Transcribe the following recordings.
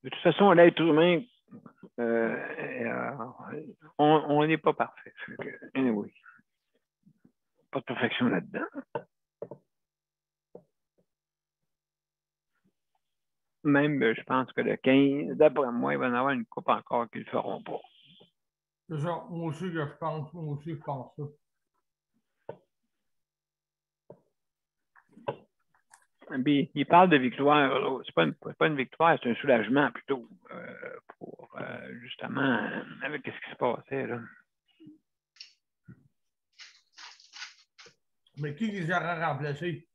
De toute façon, l'être humain, on n'est pas parfait. Anyway, pas de perfection là-dedans. Même, je pense que le 15, d'après moi, il va y en avoir une coupe encore qu'ils ne le feront pas. C'est ça, moi aussi que je pense. Moi aussi, je pense ça. Puis, il parle de victoire. C'est pas une victoire, c'est un soulagement plutôt pour justement avec ce qui se passait là. Mais qui les aura remplacés?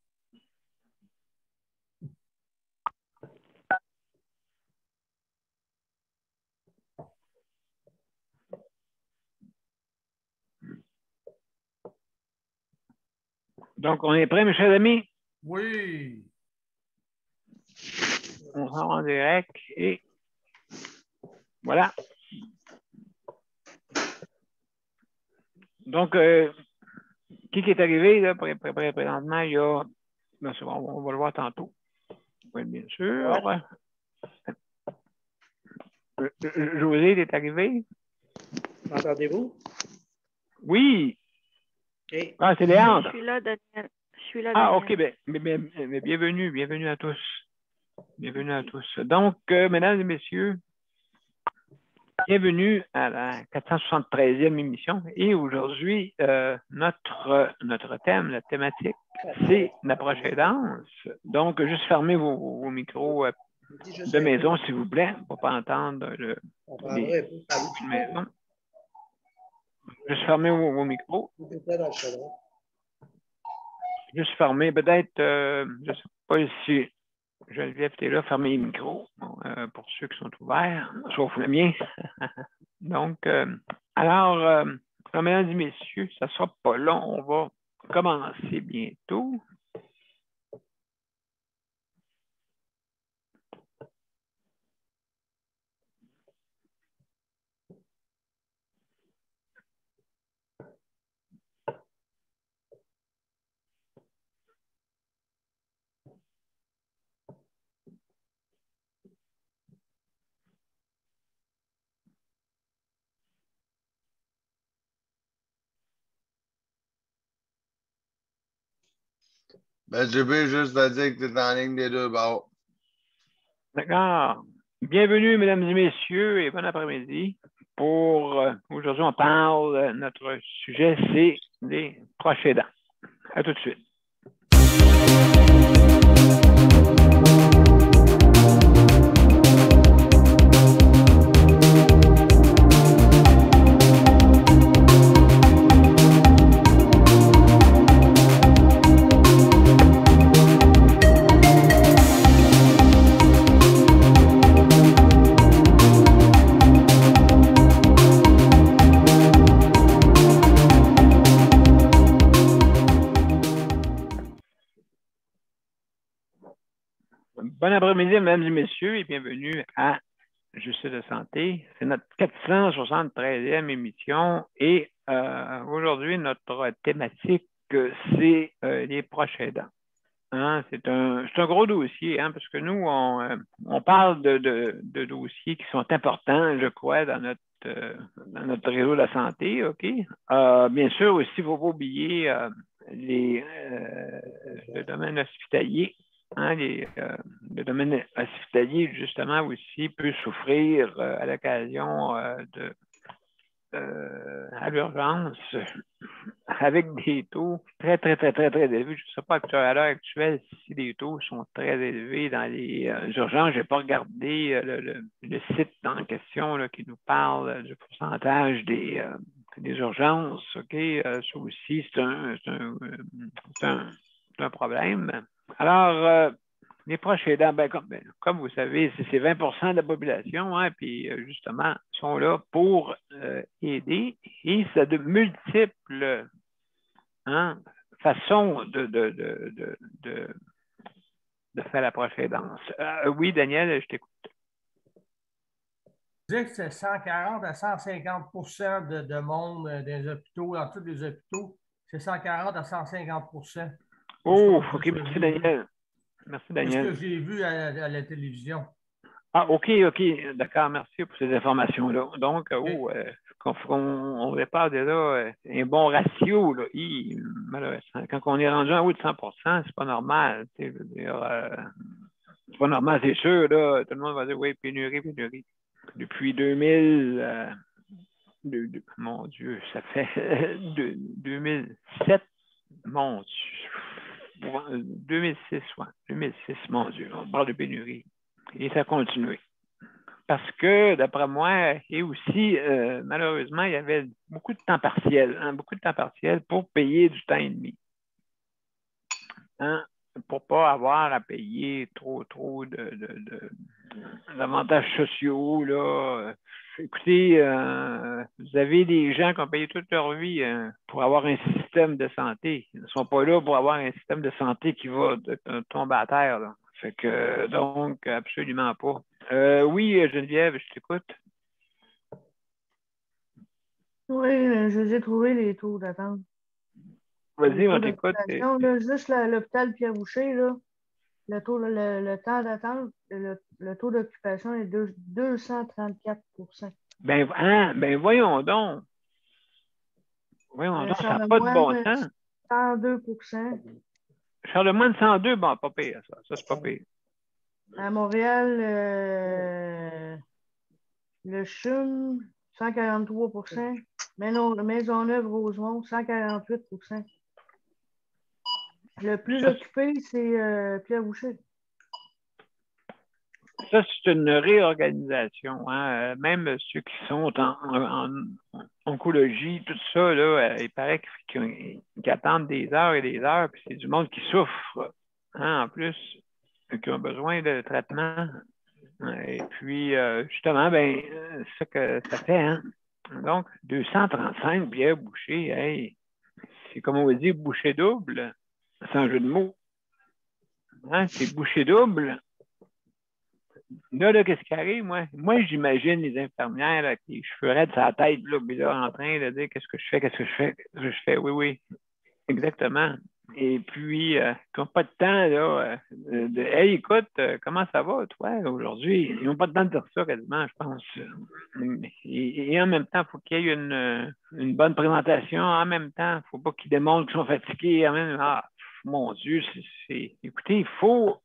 Donc, on est prêt, mes chers amis? Oui. On s'en va en direct et voilà. Donc, qui est arrivé là, présentement? Il y a. On va le voir tantôt. Oui, bien sûr. Ouais. José est arrivé. M'entendez-vous? Oui. Okay. Ah, c'est Léandre. Je suis là, Daniel. Ah, OK. Mais bienvenue à tous. Bienvenue à tous. Donc, mesdames et messieurs, bienvenue à la 473e émission. Et aujourd'hui, notre thème, la thématique, c'est l'approche aidance. Donc, juste fermez vos micros de maison, s'il vous plaît, pour ne pas entendre les de maison. Juste fermez vos micros. Juste fermez, peut-être, je ne sais pas si Geneviève, tu es là, fermez les micros pour ceux qui sont ouverts, sauf le mien. Donc, alors, mesdames et messieurs, ça ne sera pas long, on va commencer bientôt. Ben, j'ai bien juste à dire que tu es en ligne des deux bords. D'accord. Bienvenue, mesdames et messieurs, et bon après-midi. Pour aujourd'hui, on parle, notre sujet, c'est les proches aidants. À tout de suite. Bon après-midi, mesdames et messieurs, et bienvenue à Justice de santé. C'est notre 473e émission et aujourd'hui, notre thématique, c'est les proches aidants. Hein, c'est un gros dossier, hein, parce que nous, on parle de dossiers qui sont importants, je crois, dans notre réseau de la santé, OK? Bien sûr, aussi, il ne faut pas oublier le domaine hospitalier. Hein, le domaine hospitalier, justement, aussi peut souffrir à l'occasion à l'urgence avec des taux très élevés. Je ne sais pas à l'heure actuelle si les taux sont très élevés dans les urgences. Je n'ai pas regardé le site en question là, qui nous parle du pourcentage des urgences. OK? Ça aussi, c'est un problème. Alors, les proches aidants, comme vous savez, c'est 20% de la population, hein, puis justement, sont là pour aider et ça de multiples façons de faire la proche aidance. Oui, Daniel, je t'écoute. Je disais que c'est 140 à 150 de monde des hôpitaux, dans tous les hôpitaux. C'est 140 à 150 Oh, OK, merci Daniel. Merci Daniel. C'est ce que j'ai vu à la télévision. Ah, OK, OK. D'accord, merci pour ces informations-là. Donc, on répare déjà un bon ratio, là. Malheureusement, quand on est rendu en haut de 100%, c'est pas normal. Tu sais, je veux dire, c'est pas normal, c'est sûr, là. Tout le monde va dire, oui, pénurie, pénurie. Depuis 2000, mon Dieu, ça fait 2007, mon Dieu. 2006, ouais. 2006, mon Dieu, on parle de pénurie. Et ça continue. Parce que, d'après moi, et aussi, malheureusement, il y avait beaucoup de temps partiel, hein, beaucoup de temps partiel pour payer du temps et demi. Hein, pour ne pas avoir à payer trop d'avantages sociaux. Là. Écoutez, vous avez des gens qui ont payé toute leur vie pour avoir un système de santé. Ils ne sont pas là pour avoir un système de santé qui va tomber à terre. Là. Fait que, donc, absolument pas. Oui, Geneviève, je t'écoute. Oui, je les ai trouvés, les taux d'attente. Vas-y, on taux t'écoute. d'occupation, là, juste l'hôpital Pierre-Boucher, là, le temps d'attente, le taux d'occupation est de 234 Ben voyons donc. Voyons donc, ça n'a pas de bon sens. 102 Charlemagne 102, bon, pas pire, ça. Ça, c'est pas pire. À Montréal, le CHUM, 143 Maisonneuve-Rosemont, 148 Le plus occupé, c'est Pierre-Boucher. Ça, c'est une réorganisation. Hein? Même ceux qui sont en oncologie, tout ça, là, il paraît qu'ils attendent des heures et des heures, puis c'est du monde qui souffre, hein, en plus, qui ont besoin de traitement. Et puis, justement, ben, c'est ça que ça fait. Hein? Donc, 235 Pierre Boucher, hey, c'est comme on va dire, boucher double, sans jeu de mots. Hein? C'est boucher double. Là, qu'est-ce qui arrive, moi? Moi, j'imagine les infirmières là, qui je ferais de sa tête, là, puis là, en train de dire qu'est-ce que je fais, qu'est-ce que je fais, qu'est-ce que je fais. Oui, oui, exactement. Et puis, ils n'ont pas de temps, là, hey, écoute, comment ça va, toi, aujourd'hui? Ils n'ont pas de temps de dire ça, quasiment, je pense. Et en même temps, il faut qu'il y ait une bonne présentation. En même temps, il ne faut pas qu'ils démontrent qu'ils sont fatigués. Ah, mon Dieu, écoutez, il faut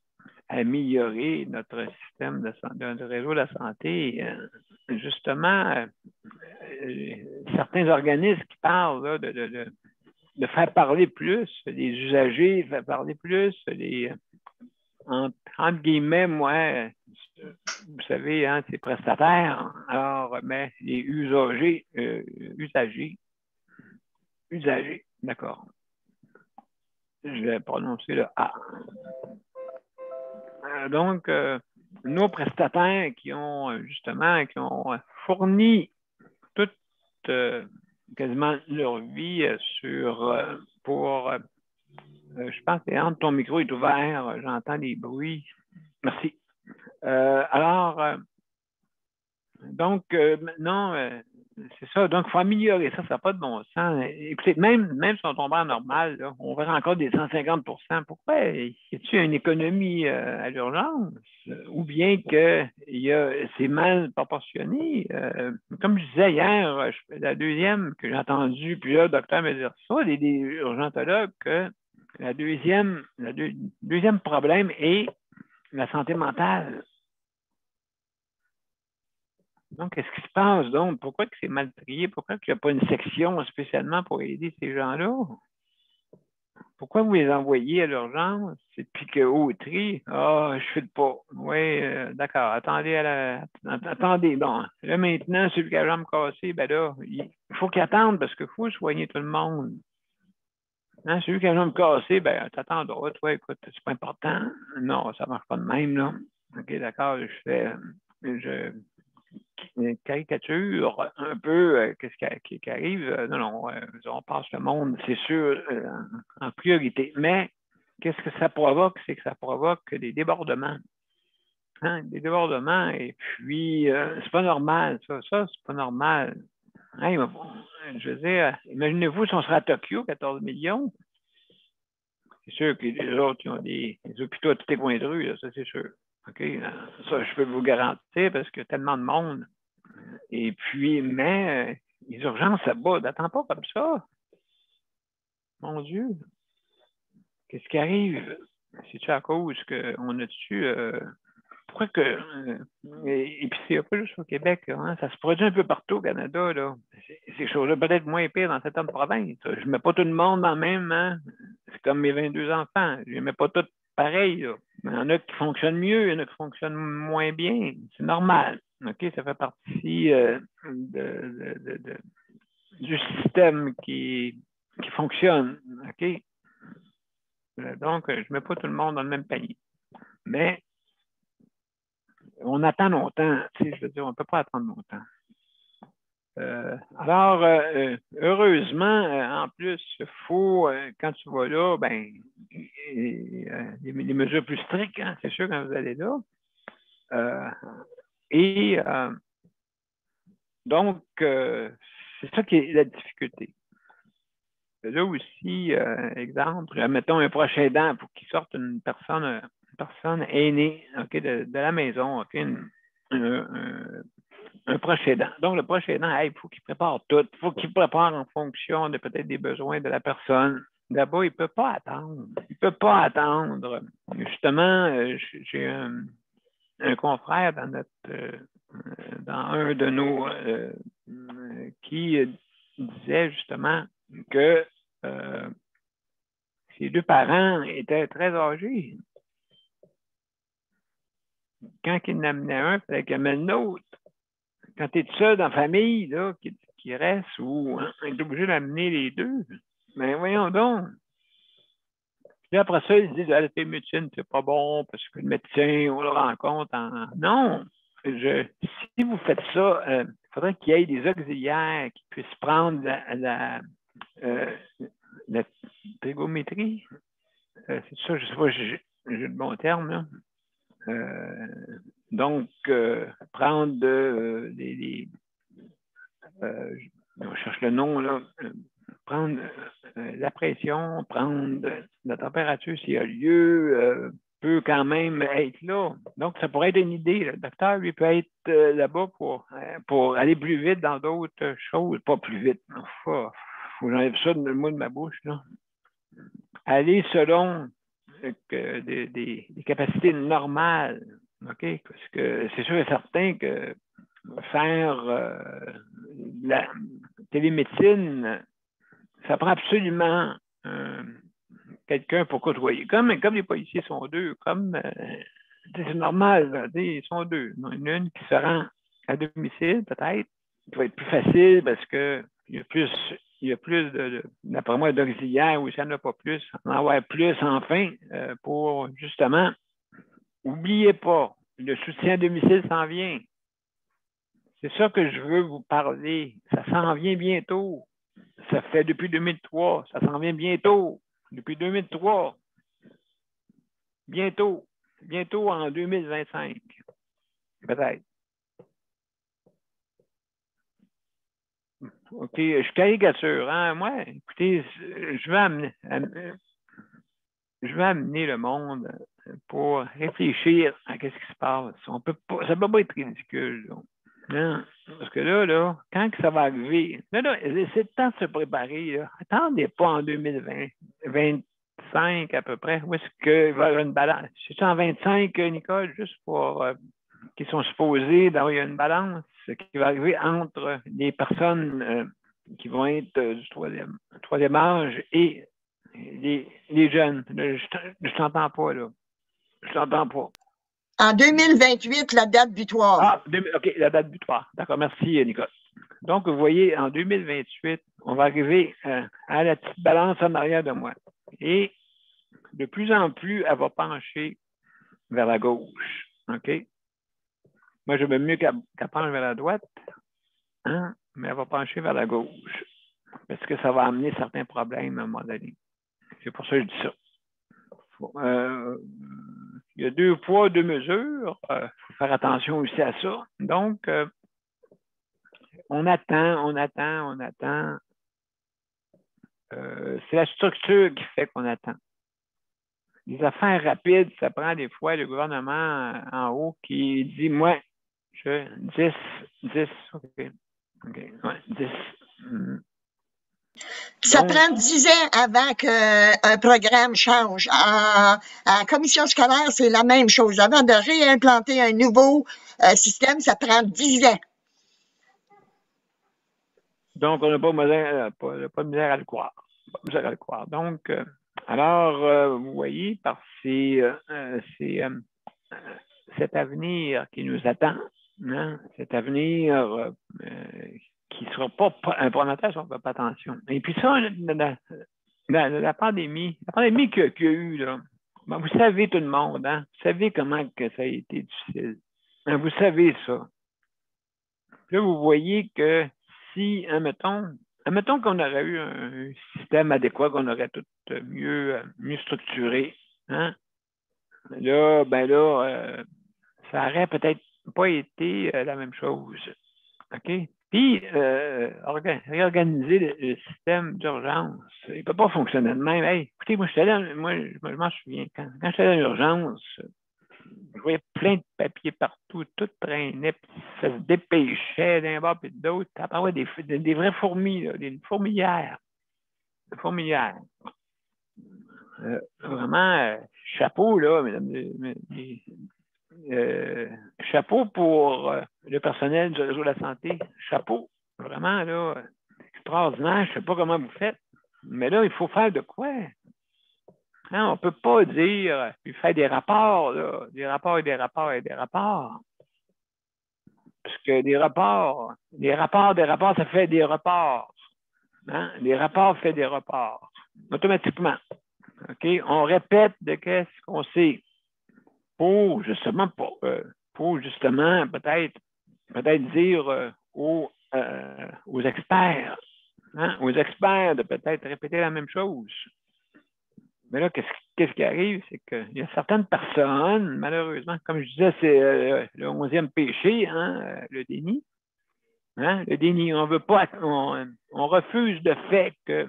améliorer notre système de réseau de la santé. Justement, certains organismes qui parlent là, de faire parler plus les usagers, faire parler plus les, entre guillemets, moi, vous savez, hein, c'est prestataire. Alors, mais les usagers, d'accord. Je vais prononcer le A. Donc, nos prestataires qui ont justement fourni toute quasiment leur vie pour je pense que entre ton micro est ouvert, j'entends des bruits. Merci. Donc, maintenant, c'est ça. Donc, il faut améliorer ça. Ça n'a pas de bon sens. Écoutez, même si on tombe en normal, là, on verra encore des 150 %. Pourquoi? Y a-t-il une économie à l'urgence? Ou bien que c'est mal proportionné? Comme je disais hier, la deuxième que j'ai entendue, puis là, le docteur me dire ça, les urgentologues, que le deuxième problème est la santé mentale. Donc, qu'est-ce qui se passe donc? Pourquoi que c'est mal trié? Pourquoi qu'il n'y a pas une section spécialement pour aider ces gens-là? Pourquoi vous les envoyez à l'urgence? C'est puis qu'au tri, je ne file pas. Oui, d'accord. Attendez. Bon, là maintenant, celui qui a la jambe cassée, ben là, il faut qu'il attende parce qu'il faut soigner tout le monde. Hein, celui qui a la jambe cassée, ben, t'attendras. Toi, écoute, c'est pas important. Non, ça ne marche pas de même, là. OK, d'accord, je caricature un peu qu'est-ce qui arrive. Non, on passe le monde, c'est sûr, en priorité. Mais qu'est-ce que ça provoque? C'est que ça provoque des débordements. Hein? Des débordements, et puis c'est pas normal, ça, c'est pas normal. Hein, je veux dire, imaginez-vous si on serait à Tokyo, 14 millions. C'est sûr que les autres, ils ont des hôpitaux à tous les coins de rue, là, ça c'est sûr. OK? Ça, je peux vous garantir parce qu'il y a tellement de monde. Et puis, mais les urgences, ça bat. N'attends pas comme ça. Mon Dieu. Qu'est-ce qui arrive? C'est-tu à cause qu'on a-tu. Pourquoi que. Et puis, c'est pas juste au Québec, hein, ça se produit un peu partout au Canada, là. Ces choses-là, peut-être moins pires dans certaines provinces. Je ne mets pas tout le monde dans le même, hein. C'est comme mes 22 enfants. Je ne mets pas tout pareil, là. Il y en a qui fonctionnent mieux, il y en a qui fonctionnent moins bien. C'est normal. OK? Ça fait partie du système qui fonctionne. OK? Donc, je ne mets pas tout le monde dans le même panier. Mais on attend longtemps. Tu sais, je veux dire, on ne peut pas attendre longtemps. Alors, heureusement, en plus, il faut, quand tu vas là, ben, les mesures plus strictes, hein, c'est sûr, quand vous allez là. Donc, c'est ça qui est la difficulté. Là aussi, exemple, mettons un proche aidant pour qu'il sorte une personne aînée, okay, de la maison, okay, un proche aidant. Donc, le proche aidant, il faut qu'il prépare tout. Il faut qu'il prépare en fonction de peut-être des besoins de la personne. D'abord, il ne peut pas attendre. Il ne peut pas attendre. Justement, j'ai un confrère dans un de nos qui disait justement que ses deux parents étaient très âgés. Quand il en amenait un, il fallait qu'il amène l'autre. Quand tu es seul dans la famille, là, qui reste, ou il est obligé d'amener les deux. Mais voyons donc. Puis après ça, ils disent, la médecine, c'est pas bon parce que le médecin, on le rencontre en. Non! Si vous faites ça, il faudrait qu'il y ait des auxiliaires qui puissent prendre la trigométrie. C'est ça, je ne sais pas, j'ai le bon terme, là. Donc, prendre on cherche le nom, là, prendre la pression, prendre la température s'il y a lieu, peut quand même être là. Donc, ça pourrait être une idée. Le docteur, lui, peut être là-bas pour aller plus vite dans d'autres choses. Pas plus vite. Il faut que j'enlève ça de ma bouche, là. Aller selon des capacités normales. OK? Parce que c'est sûr et certain que faire la télémédecine, ça prend absolument quelqu'un pour côtoyer. Comme les policiers sont deux, c'est normal, là, ils sont deux. Il y en a une qui se rend à domicile, peut-être, qui va être plus facile parce qu'il y a plus d'après moi, d'auxiliaires, ou s'il n'y en a pas plus, en avoir plus enfin, pour justement, n'oubliez pas, le soutien à domicile s'en vient. C'est ça que je veux vous parler. Ça s'en vient bientôt. Ça fait depuis 2003. Ça s'en vient bientôt. Depuis 2003. Bientôt. Bientôt en 2025. Peut-être. OK. Je caricature. Hein? Moi, écoutez, je vais amener le monde pour réfléchir à ce qui se passe. Ça ne peut pas être ridicule. Là. Non, parce que là, quand ça va arriver, là, c'est le temps de se préparer. Là. Attendez pas en 2020, 25 à peu près. Où est-ce qu'il va y avoir une balance? C'est en 25, Nicole, juste pour qu'ils sont supposés d'avoir une balance qui va arriver entre les personnes qui vont être du troisième âge et les jeunes. Là, je t'entends pas, là. Je t'entends pas. En 2028, la date butoir. Ah, OK, la date butoir. D'accord, merci, Nicole. Donc, vous voyez, en 2028, on va arriver à la petite balance en arrière de moi. Et de plus en plus, elle va pencher vers la gauche. OK? Moi, je veux mieux qu'elle penche vers la droite, hein? Mais elle va pencher vers la gauche. Parce que ça va amener certains problèmes à un moment donné. C'est pour ça que je dis ça. Il y a 2 poids, 2 mesures. Il faut faire attention aussi à ça. Donc, on attend. C'est la structure qui fait qu'on attend. des affaires rapides, ça prend des fois le gouvernement en haut qui dit, moi, 10, OK. OK, ouais, 10. Ça Donc, prend 10 ans avant qu'un programme change. À la commission scolaire, c'est la même chose. Avant de réimplanter un nouveau système, ça prend 10 ans. Donc, on n'a pas de misère à le croire. Pas de misère à le croire. Donc, alors, vous voyez, par cet avenir qui nous attend, hein, cet avenir qui ne sera pas un prometteur si on ne fait pas attention. Et puis ça, la pandémie qu'il y a eu, là, ben, vous savez tout le monde, hein, vous savez comment que ça a été difficile. Ben, vous savez ça. Là, vous voyez que si, admettons qu'on aurait eu un système adéquat, qu'on aurait tout mieux structuré, hein, là, ça aurait peut-être pas été la même chose. OK? Puis, réorganiser le système d'urgence, il ne peut pas fonctionner de même. Hey, écoutez, moi, je m'en souviens, quand j'étais dans l'urgence, je voyais plein de papiers partout, tout traînait, puis ça se dépêchait d'un bord puis de l'autre. Ça parlait des vraies fourmis, là, des fourmilières. Des fourmilières. Vraiment, chapeau, là, mesdames, chapeau pour le personnel du réseau de la santé. Chapeau. Vraiment, là, extraordinaire. Je ne sais pas comment vous faites. Mais là, il faut faire de quoi? Hein, on ne peut pas dire, puis faire des rapports, là, des rapports et des rapports et des rapports. Parce que des rapports, ça fait des reports. Hein? Les rapports font des reports. Automatiquement. OK? On répète de qu'est-ce qu'on sait pour justement peut-être dire aux experts, hein? Aux experts de peut-être répéter la même chose. Mais là, qu'est-ce qui arrive? C'est qu'il y a certaines personnes, malheureusement, comme je disais, c'est le 11e péché, hein, le déni. Hein? Le déni, on veut pas, on refuse le fait que,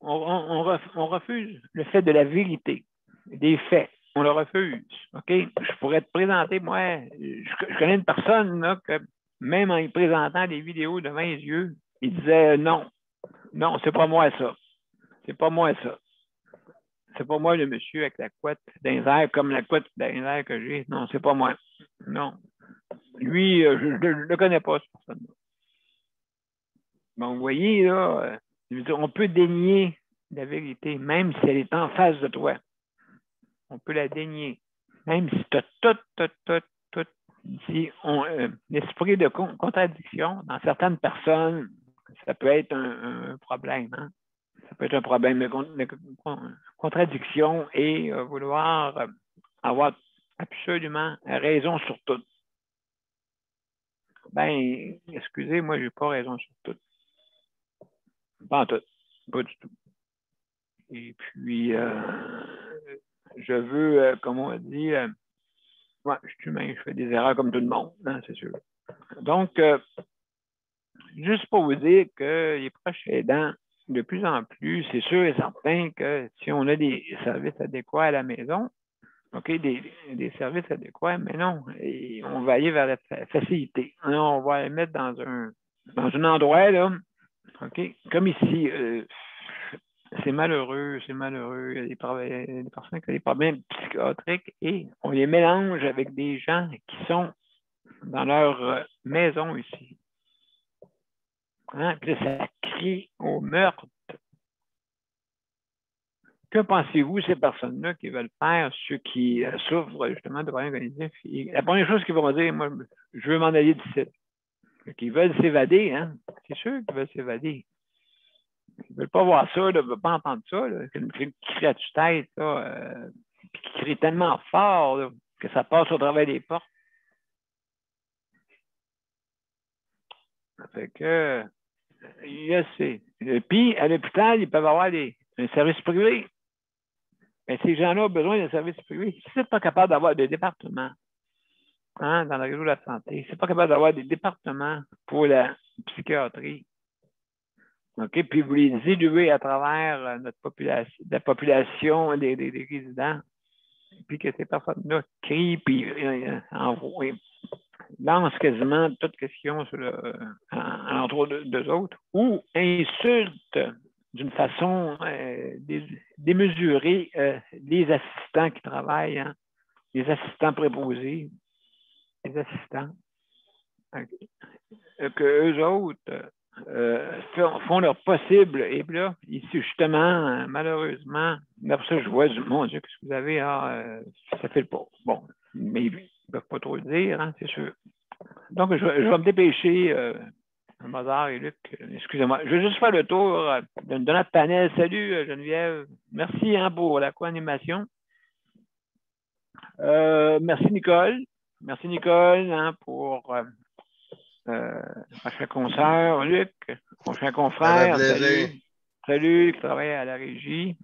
on refuse le fait de la vérité, des faits. On le refuse. OK? Je pourrais te présenter, moi, je connais une personne là, que même en lui présentant des vidéos devant les yeux, il disait non, c'est pas moi ça. C'est pas moi ça. C'est pas moi le monsieur avec la couette dans les airs, comme la couette dans les airs que j'ai. Non, c'est pas moi. Non. Lui, je ne le connais pas, cette personne-là. Bon, vous voyez, là, on peut dénier la vérité, même si elle est en face de toi. On peut la dénier. Même si tu as tout dit, l'esprit de contradiction dans certaines personnes, ça peut être un problème. Hein? Ça peut être un problème de contradiction et vouloir avoir absolument raison sur tout. Ben, excusez, moi, je n'ai pas raison sur tout. Pas en tout. Pas du tout. Et puis, je veux, comme on dit, ouais, je suis humain, je fais des erreurs comme tout le monde, hein, c'est sûr. Donc, juste pour vous dire que les proches aidants, de plus en plus, c'est sûr et certain que si on a des services adéquats à la maison, OK, des services adéquats, mais non, et on va aller vers la facilité. On va les mettre dans un endroit, là, OK, comme ici, c'est malheureux. Il y a des personnes qui ont des problèmes psychiatriques et on les mélange avec des gens qui sont dans leur maison ici. Hein? Puis ça crie au meurtre. Que pensez-vous, ces personnes-là qui veulent faire, ceux qui souffrent justement de problèmes cognitifs? La première chose qu'ils vont dire, moi, je veux m'en aller d'ici. Ils veulent s'évader, hein? C'est sûr qu'ils veulent s'évader. Ils ne veulent pas voir ça, ils ne veulent pas entendre ça. Qui crie à tue-tête, qui crie tellement fort là, que ça passe au travers des portes. Ça fait que, puis, à l'hôpital, ils peuvent avoir un service privé. Mais ces gens-là ont besoin d'un service privé. Si vous n'êtes pas capable d'avoir des départements hein, dans le réseau de la santé, si vous n'êtes pas capable d'avoir des départements pour la psychiatrie, OK, puis vous les diluez à travers la population des résidents, puis que ces personnes-là crient, puis lancent quasiment toute question sur l'entour d'eux autres, ou insultent d'une façon démesurée les assistants qui travaillent, hein, les assistants préposés, les assistants, que eux autres font leur possible. Et puis là, ici, justement, malheureusement, d'après ça, je vois mon Dieu, qu'est-ce que vous avez? Ça fait le pas. Bon, mais ils ne peuvent pas trop le dire, hein, c'est sûr. Donc, je vais me dépêcher, Mozart et Luc, excusez-moi. Je vais juste faire le tour de notre panel. Salut, Geneviève. Merci pour la co-animation. Merci, Nicole. Merci, Nicole, pour mon cher consoeur, Luc, mon cher confrère. Salut, qui travaille à la régie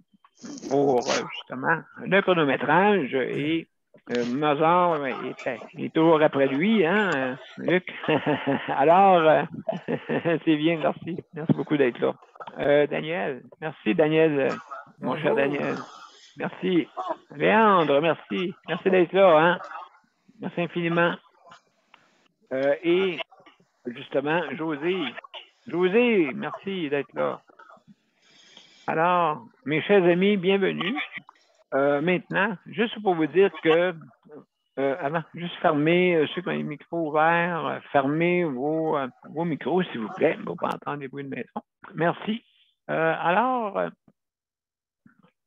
pour justement le chronométrage et Mozart est toujours après lui, hein, Luc? Alors, c'est bien, merci. Merci beaucoup d'être là. Daniel, merci, Daniel, mon cher Daniel. Merci. Léandre, merci. Merci d'être là, hein? Merci infiniment. Et justement, José, merci d'être là. Alors, mes chers amis, bienvenue. Maintenant, juste pour vous dire que, avant, juste fermez ceux qui ont les micros ouverts, fermez vos micros, s'il vous plaît, pour ne pas entendre des bruits de maison. Merci. Alors,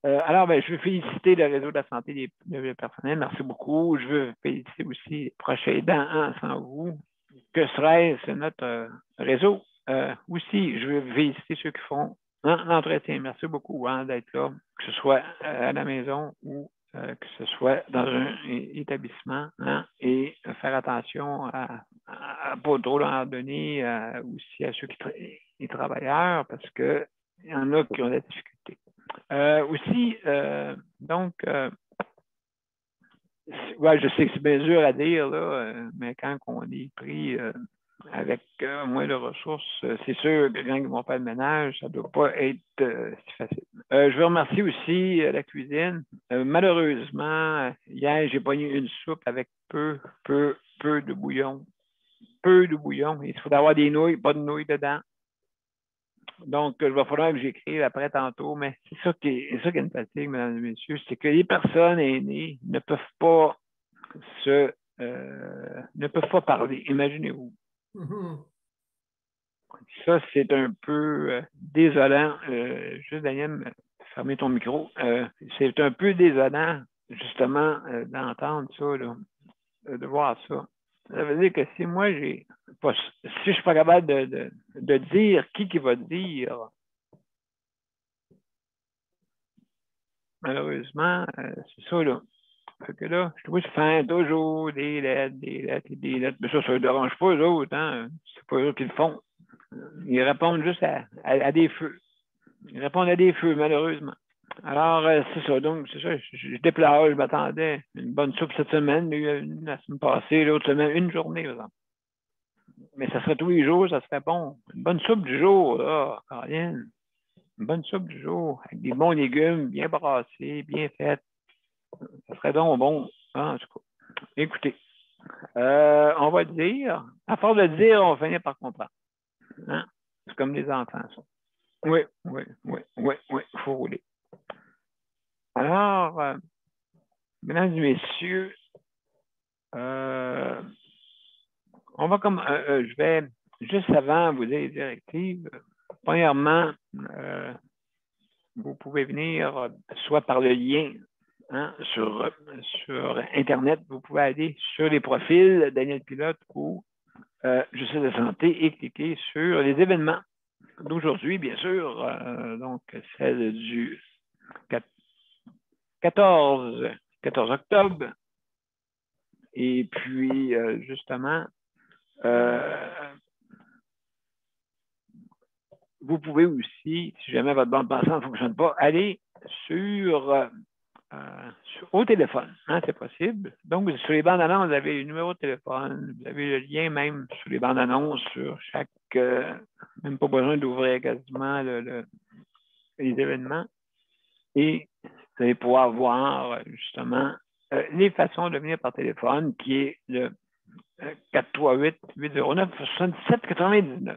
je veux féliciter le réseau de la santé des personnels. Merci beaucoup. Je veux féliciter aussi les prochains aidants, hein, sans vous. Que serait-ce notre réseau? Aussi, je veux féliciter ceux qui font l'entretien. Merci beaucoup d'être là, que ce soit à la maison ou que ce soit dans un établissement, hein, et faire attention à pas trop leur donner aussi à ceux les travailleurs, parce qu'il y en a qui ont des difficultés. Aussi, donc, ouais, je sais que c'est bien dur à dire, là, mais quand on est pris avec moins de ressources, c'est sûr que quand ils vont faire le ménage, ça ne doit pas être si facile. Je veux remercier aussi la cuisine. Malheureusement, hier, j'ai pogné une soupe avec peu de bouillon. Peu de bouillon. Il faut avoir des nouilles, pas de nouilles dedans. Donc, il va falloir que j'écrive après tantôt, mais c'est ça qui est une fatigue, mesdames et messieurs, c'est que les personnes aînées ne peuvent pas parler. Imaginez-vous. Ça, c'est un peu désolant. Juste, Daniel, fermez ton micro. C'est un peu désolant, justement, d'entendre ça, là, de voir ça. Ça veut dire que si moi, si je suis pas capable de dire qui va dire, malheureusement, c'est ça, là. Fait que là, je trouve que faire toujours des lettres. Mais ça ne dérange pas eux autres, hein. C'est pas eux qui le font. Ils répondent juste à des feux. Ils répondent à des feux, malheureusement. Alors, c'est ça. Donc, c'est ça. Je déplore, je m'attendais. Une bonne soupe cette semaine, mais la semaine passée, l'autre semaine, une journée, par exemple. Mais ça serait tous les jours, ça serait bon. Une bonne soupe du jour, là, Caroline. Une bonne soupe du jour, avec des bons légumes, bien brassés, bien faits. Ça serait donc bon, hein, en tout cas. Écoutez, on va dire, à force de dire, on finit par comprendre. Hein? C'est comme les enfants, ça. Oui, il faut rouler. Alors, mesdames et messieurs, on va comme, je vais, juste avant vous dire les directives, premièrement, vous pouvez venir soit par le lien, hein, sur Internet, vous pouvez aller sur les profils Daniel Pilote ou Justice de santé et cliquer sur les événements d'aujourd'hui, bien sûr, donc celle du 14 octobre. Et puis, justement, vous pouvez aussi, si jamais votre bande passante ne fonctionne pas, aller au téléphone, hein, c'est possible. Donc, sur les bandes annonces, vous avez le numéro de téléphone, vous avez le lien même sur les bandes annonces, sur chaque, même pas besoin d'ouvrir quasiment les événements. Et vous allez pouvoir voir, justement, les façons de venir par téléphone, qui est le 438-809-7799.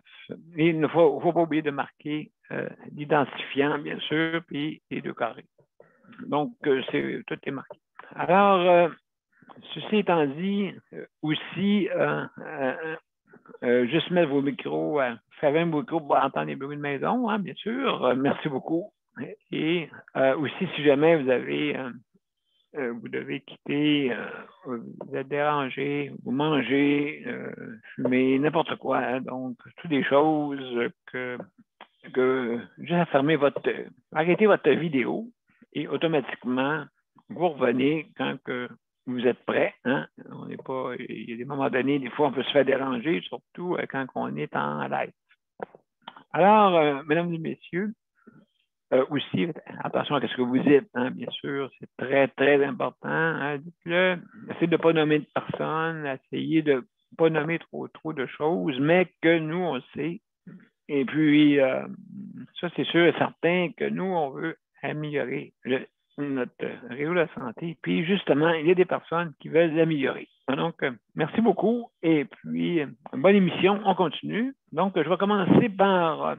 Et il ne faut pas oublier de marquer l'identifiant, bien sûr, puis les 2 carrés. Donc, tout est marqué. Alors, ceci étant dit, aussi, juste mettre vos micros, fermer vos micros pour entendre les bruits de maison, hein, bien sûr. Merci beaucoup. Et aussi, si jamais vous avez, vous devez quitter, vous êtes dérangé, vous mangez, fumez, n'importe quoi. Hein, donc, toutes des choses que juste fermer arrêtez votre vidéo et automatiquement, vous revenez quand que vous êtes prêt. Hein? On n'est pas, il y a des moments donnés, des fois, on peut se faire déranger, surtout quand on est en live. Alors, mesdames et messieurs, aussi, attention à ce que vous dites, hein, bien sûr, c'est très, très important. Hein, dites-le. Essayez de ne pas nommer de personnes, essayez de ne pas nommer trop de choses, mais que nous, on sait. Et puis, ça, c'est sûr et certain que nous, on veut améliorer notre réseau de santé. Puis, justement, il y a des personnes qui veulent l'améliorer. Donc, merci beaucoup. Et puis, bonne émission. On continue. Donc, je vais commencer par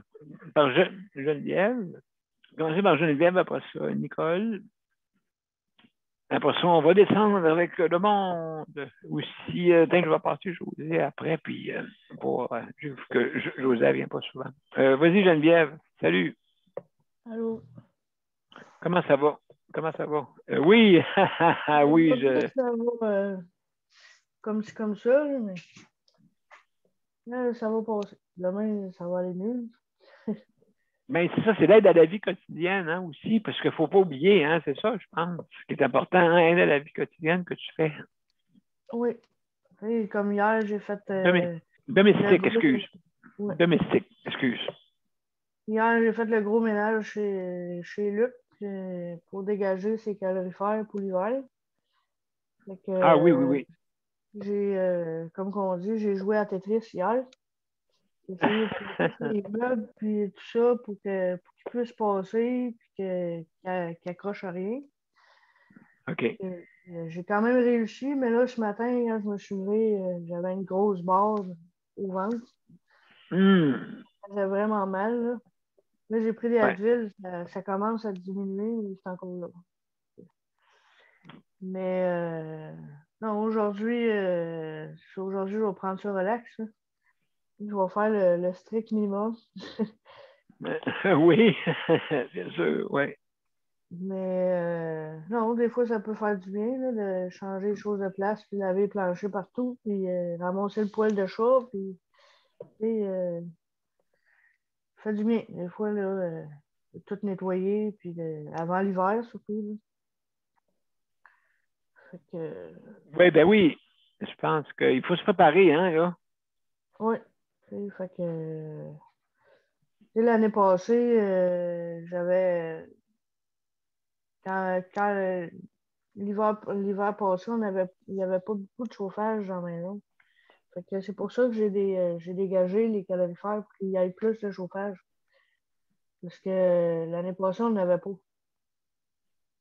Geneviève. Commencer par Geneviève, après ça, Nicole. Après ça, on va descendre avec le monde. Aussi, je vais passer José après, puis que José ne vient pas souvent. Vas-y, Geneviève. Salut. Allô? Comment ça va? Comment ça va? Oui, oui, Ça va comme ça, là, mais là, ça va passer. Demain, ça va aller mieux. Bien, c'est ça, c'est l'aide à la vie quotidienne, hein, aussi, parce qu'il ne faut pas oublier, hein, c'est ça, je pense, ce qui est important, hein, aide à la vie quotidienne que tu fais. Oui. Et comme hier, j'ai fait... domestique, excuse. Ouais. Domestique, excuse. Hier, j'ai fait le gros ménage chez Luc pour dégager ses calorifères pour l'hiver. Ah oui, oui, oui. J'ai, comme on dit, j'ai joué à Tetris hier. J'ai essayé de faire les meubles puis tout ça pour qu'il puisse passer puis qu'il accroche à rien. OK. J'ai quand même réussi, mais là, ce matin, quand je me suis levé, j'avais une grosse barre au ventre. Ça faisait vraiment mal, là. Là, j'ai pris des Advil, ça commence à diminuer, mais c'est encore là. Mais non, aujourd'hui, je vais prendre ça relax. Là. Je vais faire le strict minimum. Oui, bien sûr, oui. Mais non, des fois, ça peut faire du bien là, de changer les choses de place, puis laver les planchers partout, puis ramasser le poêle de chat, puis ça fait du bien. Des fois, là, tout nettoyer, puis avant l'hiver, surtout. Là. Fait que... Oui, ben oui. Je pense qu'il faut se préparer, hein, là. Oui. Fait que... l'année passée, j'avais... Quand l'hiver passé, il n'y avait pas beaucoup de chauffage dans la maison. Fait que c'est pour ça que j'ai dégagé les calorifères pour qu'il y ait plus de chauffage. Parce que l'année passée, on n'avait pas.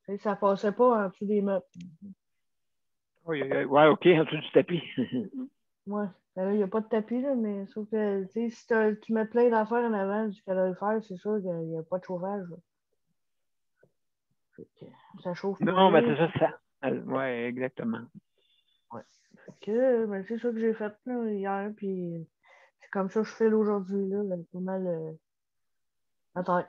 Et ça passait pas en dessous des meubles. Oui, ouais, OK, en dessous du tapis. Ouais. Ben là, il n'y a pas de tapis, là, mais sauf que si tu mets plein d'affaires en avant du calorifère, c'est sûr qu'il n'y a pas de chauffage. Là. Fait que ça chauffe pas. Non, mais c'est ça. Oui, exactement. Ouais. Fait que ben, c'est ça que j'ai fait là, hier, puis c'est comme ça que je fais aujourd'hui, là, pas mal attends.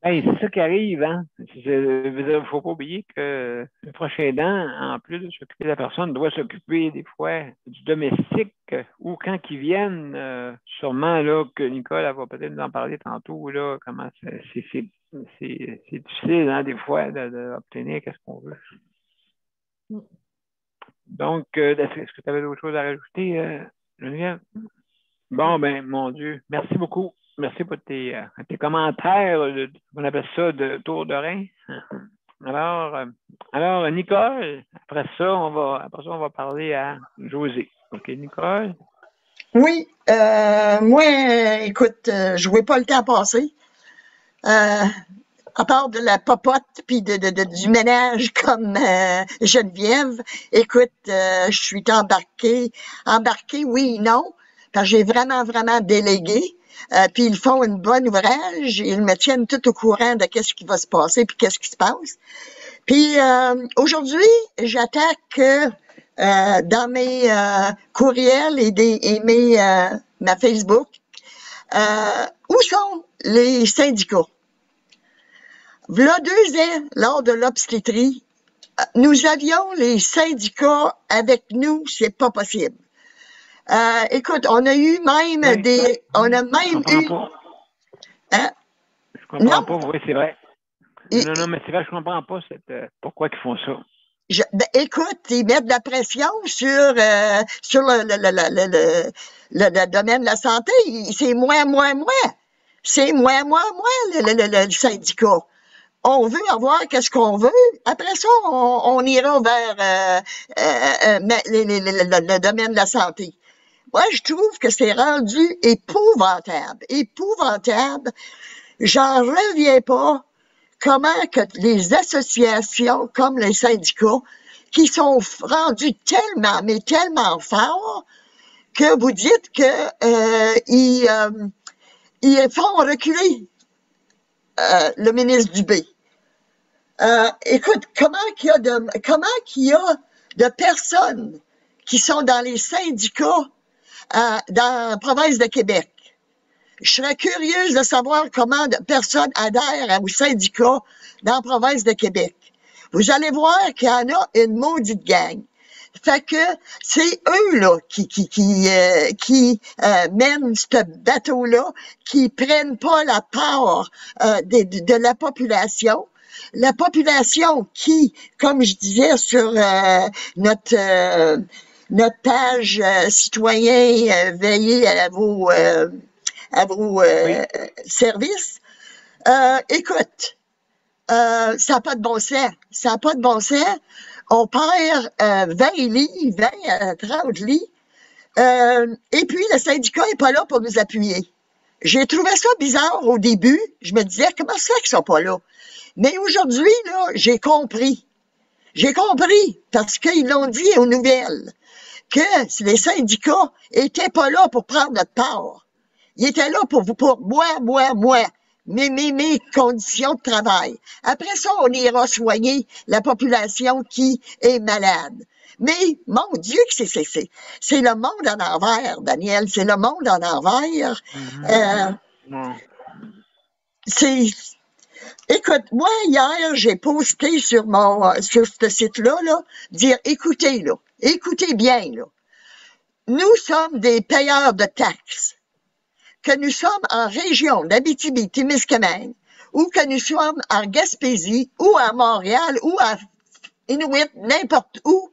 Hey, c'est ça qui arrive, hein. Il ne faut pas oublier que le prochain aidant, en plus de s'occuper de la personne, doit s'occuper des fois du domestique ou quand ils viennent, sûrement là, que Nicole elle va peut-être nous en parler tantôt, là, comment c'est difficile, hein, des fois, d'obtenir qu'est-ce qu'on veut. Donc, est-ce que tu avais d'autres choses à rajouter, Geneviève? Bon, ben, mon Dieu, merci beaucoup. Merci pour tes commentaires, on appelle ça de tour de rein. Alors, Nicole, après ça, on va parler à José. OK, Nicole? Oui, moi, écoute, je ne vois pas le temps passer. à part de la popote puis du ménage comme Geneviève, écoute, je suis embarquée, oui et non, parce que j'ai vraiment, vraiment délégué. Puis ils font un bon ouvrage, ils me tiennent tout au courant de qu'est-ce qui va se passer puis qu'est-ce qui se passe. Puis aujourd'hui, j'attaque dans mes courriels et ma Facebook, où sont les syndicats? V'là 2 ans, lors de l'obstétrie, nous avions les syndicats avec nous, c'est pas possible. Écoute, on a eu même on a même eu... Hein? Je comprends pas, oui, c'est vrai. Non, mais c'est vrai, je comprends pas pourquoi ils font ça. Écoute, ils mettent de la pression sur le domaine de la santé. C'est moi. C'est moi, le syndicat. On veut avoir qu'est-ce qu'on veut. Après ça, on ira vers le domaine de la santé. Moi, je trouve que c'est rendu épouvantable. J'en reviens pas comment que les associations comme les syndicats qui sont rendus tellement, mais tellement forts que vous dites que ils font reculer le ministre Dubé. Écoute, comment qu'il y a de personnes qui sont dans les syndicats dans la province de Québec? Je serais curieuse de savoir comment de personnes adhèrent aux syndicats dans la province de Québec. Vous allez voir qu'il y en a une maudite gang. Fait que c'est eux là qui mènent ce bateau-là, qui prennent pas la part de la population. La population qui, comme je disais sur notre page citoyen, veillez à vos services. Écoute, ça n'a pas de bon sens. On perd 20 lits, 30 lits. Et puis, le syndicat n'est pas là pour nous appuyer. J'ai trouvé ça bizarre au début. Je me disais, comment ça qu'ils sont pas là? Mais aujourd'hui, là, j'ai compris. Parce qu'ils l'ont dit aux nouvelles que les syndicats étaient pas là pour prendre notre part. Ils étaient là pour moi. Mes conditions de travail. Après ça, on ira soigner la population qui est malade. Mais, mon Dieu, que c'est le monde en envers, Daniel. C'est le monde en envers. Écoute, moi, hier, j'ai posté sur ce site-là, dire, écoutez bien, là. Nous sommes des payeurs de taxes. Que nous sommes en région d'Abitibi-Témiscamingue, ou que nous sommes en Gaspésie, ou à Montréal, ou à Inuit, n'importe où,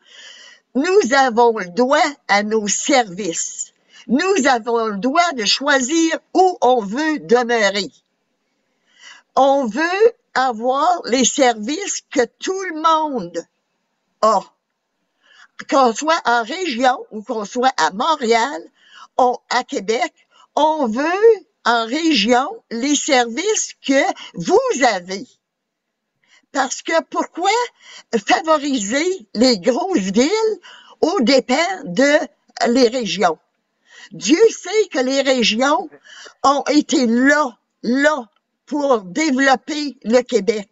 nous avons le droit à nos services. Nous avons le droit de choisir où on veut demeurer. On veut avoir les services que tout le monde a. Qu'on soit en région ou qu'on soit à Montréal, à Québec, on veut en région les services que vous avez. Parce que pourquoi favoriser les grosses villes aux dépens de les régions? Dieu sait que les régions ont été là pour développer le Québec.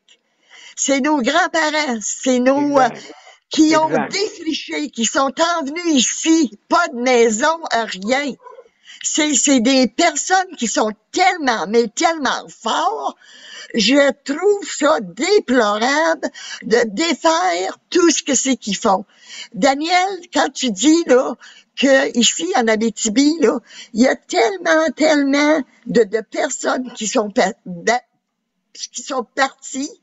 C'est nos grands-parents, c'est nos qui ont défriché, qui sont envenus ici, pas de maison, rien. C'est des personnes qui sont tellement, mais tellement forts. Je trouve ça déplorable de défaire tout ce que c'est qu'ils font. Daniel, quand tu dis là que ici en Abitibi là, il y a tellement de personnes qui sont parties.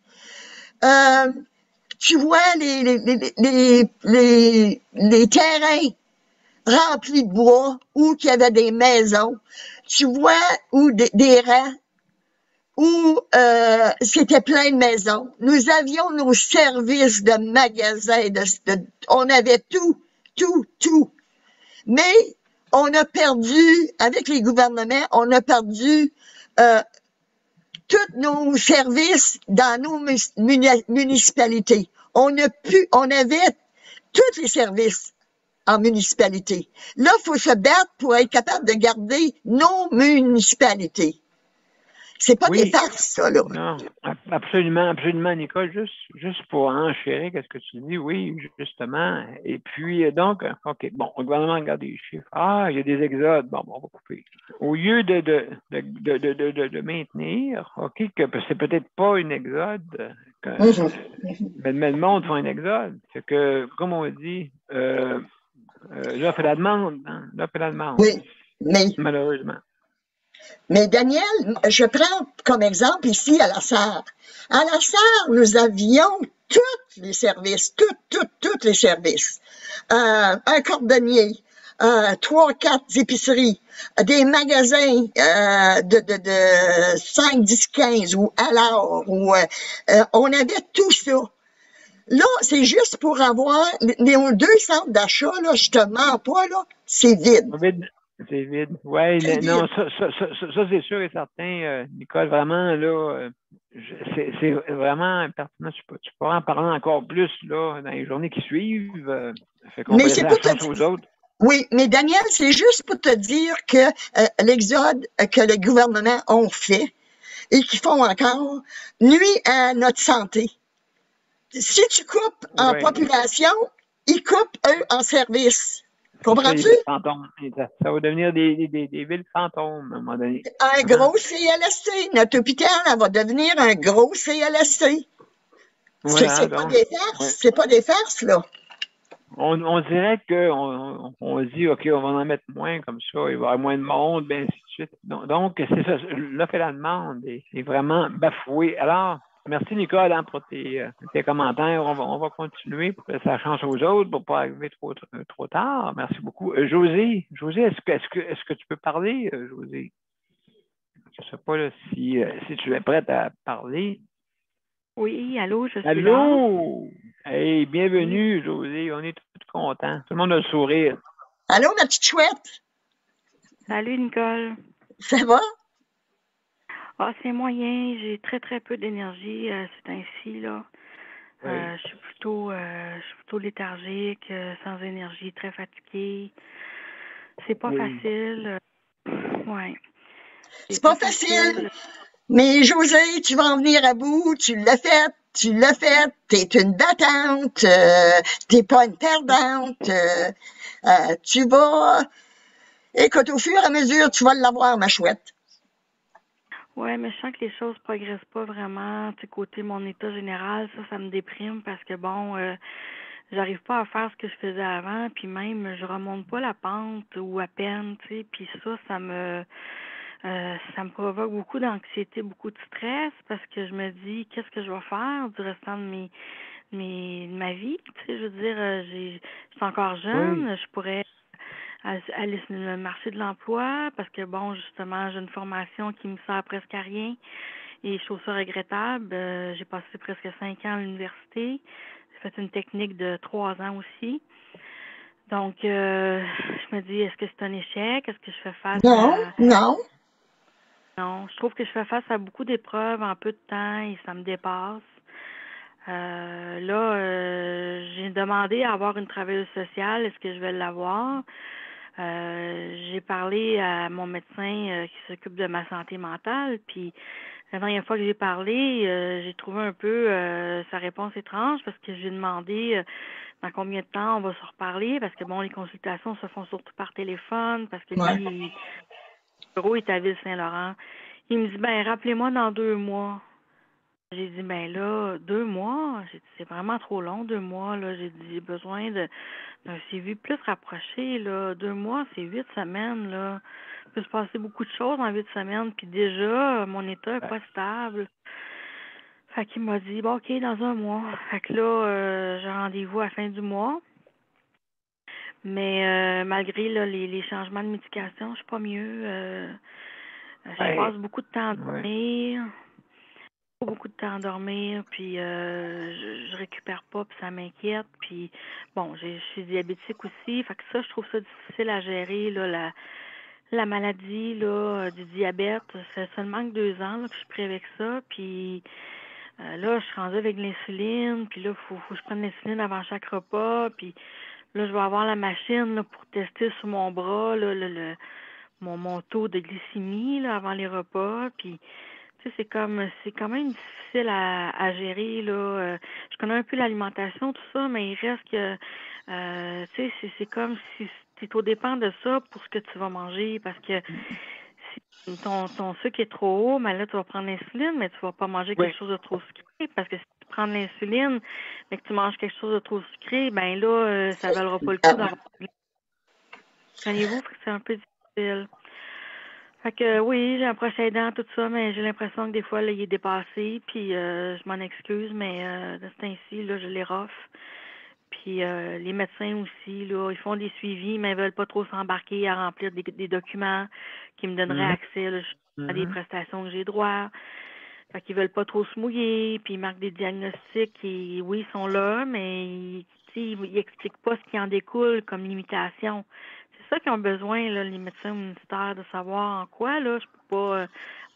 Tu vois les terrains remplis de bois, où qu'il y avait des maisons, tu vois où des rangs, où c'était plein de maisons. Nous avions nos services de magasins, on avait tout. Mais on a perdu, avec les gouvernements, on a perdu tous nos services dans nos municipalités. On avait tous les services en municipalité. Là, il faut se battre pour être capable de garder nos municipalités. C'est pas des farces, ça, là. Non, absolument, absolument, Nicole. Juste pour enchérir, qu'est-ce que tu dis? Oui, justement. Et puis, donc, OK, bon, le gouvernement regarde les chiffres. Ah, il y a des exodes. Bon, on va couper. Au lieu de maintenir, OK, que c'est peut-être pas une exode, mais le monde fait un exode. C'est que, comme on dit, l'offre et la demande, hein, l'offre et la demande. Oui, mais malheureusement. Mais Daniel, je prends comme exemple ici à la Sarre. À la Sarre, nous avions tous les services, tous les services. Un cordonnier, 3-4 épiceries, des magasins de 5, 10, 15 ou alors, on avait tout ça. Là, c'est juste pour avoir les 2 centres d'achat, là, je te mens pas, là, c'est vide. C'est vide. Oui, non, ça c'est sûr et certain, Nicole, vraiment, là, c'est vraiment pertinent. Tu pourras en parler encore plus, là, dans les journées qui suivent. Fait qu'on va laisser la chance aux autres. Oui, mais Daniel, c'est juste pour te dire que l'exode que le gouvernement ont fait et qu'ils font encore nuit à notre santé. Si tu coupes en population, ils coupent, eux, en service. Comprends-tu? Ça va devenir des villes fantômes à un moment donné. Un gros CLSC. Notre hôpital, elle va devenir un gros CLSC. Voilà, c'est pas des farces. C'est pas des farces, là. On dirait qu'on dit, OK, on va en mettre moins comme ça, il va y avoir moins de monde, bien ainsi de suite. Donc, c'est ça. L'offre et la demande est vraiment bafouée. Alors, merci, Nicole, hein, pour tes commentaires. On va continuer pour laisser la chance aux autres pour ne pas arriver trop tard. Merci beaucoup. José, est-ce que tu peux parler, José? Je ne sais pas là, si tu es prête à parler. Oui, allô, je suis allô? Là. Hey, bienvenue, José. On est tout contents. Tout le monde a le sourire. Allô, ma petite chouette? Salut, Nicole. Ça va? Ah, c'est moyen. J'ai très, très peu d'énergie c'est ainsi, là. Oui. Je suis plutôt léthargique, sans énergie, très fatiguée. C'est pas facile. Ouais. C'est pas facile. Mais José, tu vas en venir à bout. Tu l'as fait. T'es une battante. T'es pas une perdante. Tu vas... Écoute, au fur et à mesure, tu vas l'avoir, ma chouette. Oui, mais je sens que les choses progressent pas vraiment. Tu sais, côté mon état général, ça me déprime parce que bon, j'arrive pas à faire ce que je faisais avant, puis même je remonte pas la pente ou à peine, tu sais, puis ça me provoque beaucoup d'anxiété, beaucoup de stress parce que je me dis qu'est-ce que je vais faire du restant de ma vie, tu sais, je veux dire, je suis encore jeune, je pourrais aller sur le marché de l'emploi parce que, bon, justement, j'ai une formation qui me sert presque à rien et je trouve ça regrettable. J'ai passé presque 5 ans à l'université. J'ai fait une technique de 3 ans aussi. Donc, je me dis, est-ce que c'est un échec? Est-ce que je fais face Non. Non, je trouve que je fais face à beaucoup d'épreuves en peu de temps et ça me dépasse. J'ai demandé à avoir une travailleuse sociale. Est-ce que je vais l'avoir? J'ai parlé à mon médecin qui s'occupe de ma santé mentale, puis la dernière fois que j'ai parlé, j'ai trouvé un peu sa réponse étrange parce que j'ai demandé dans combien de temps on va se reparler parce que bon, les consultations se font surtout par téléphone parce que lui, le bureau est à Ville-Saint-Laurent. Il me dit, rappelez-moi dans 2 mois. J'ai dit, là, 2 mois, j'ai dit, c'est vraiment trop long, 2 mois, là. J'ai dit, j'ai besoin d'un suivi plus rapproché, là. 2 mois, c'est 8 semaines, là. Il peut se passer beaucoup de choses en 8 semaines, puis déjà, mon état n'est pas stable. Fait qu'il m'a dit, OK, dans 1 mois. Fait que là, j'ai rendez-vous à la fin du mois. Mais malgré là, les changements de médication, je suis pas mieux. Je passe beaucoup de temps à dormir. Beaucoup de temps à dormir, puis je récupère pas, puis ça m'inquiète. Puis bon, je suis diabétique aussi, fait que ça, je trouve ça difficile à gérer, là, la maladie là, du diabète. Ça seulement que 2 ans là, que je suis pris avec ça. Puis là, je suis rendue avec l'insuline. Puis là, il faut que je prenne l'insuline avant chaque repas. Puis là, je vais avoir la machine là, pour tester sur mon bras là, mon taux de glycémie là, avant les repas. Puis tu sais, c'est quand même difficile à gérer là. Je connais un peu l'alimentation, tout ça, mais il reste que tu sais, c'est comme si tu es au dépend de ça pour ce que tu vas manger, parce que si ton sucre est trop haut, mais là tu vas prendre l'insuline, mais tu vas pas manger quelque chose de trop sucré, parce que si tu prends de l'insuline, mais que tu manges quelque chose de trop sucré, ben là ça valera pas le coup d'avoir. Comprenez-vous que c'est un peu difficile. Fait que oui, j'ai un proche aidant, tout ça, mais j'ai l'impression que des fois, là, il est dépassé, puis je m'en excuse, mais de ce temps-ci, là, je les rough. Puis les médecins aussi, là, ils font des suivis, mais ils veulent pas trop s'embarquer à remplir des documents qui me donneraient accès là, à des prestations que j'ai droit. Fait qu'ils veulent pas trop se mouiller, puis ils marquent des diagnostics qui, oui, sont là, mais ils expliquent pas ce qui en découle comme limitation. C'est ça qu'ils ont besoin, là, les médecins au ministère, de savoir en quoi, là, je peux pas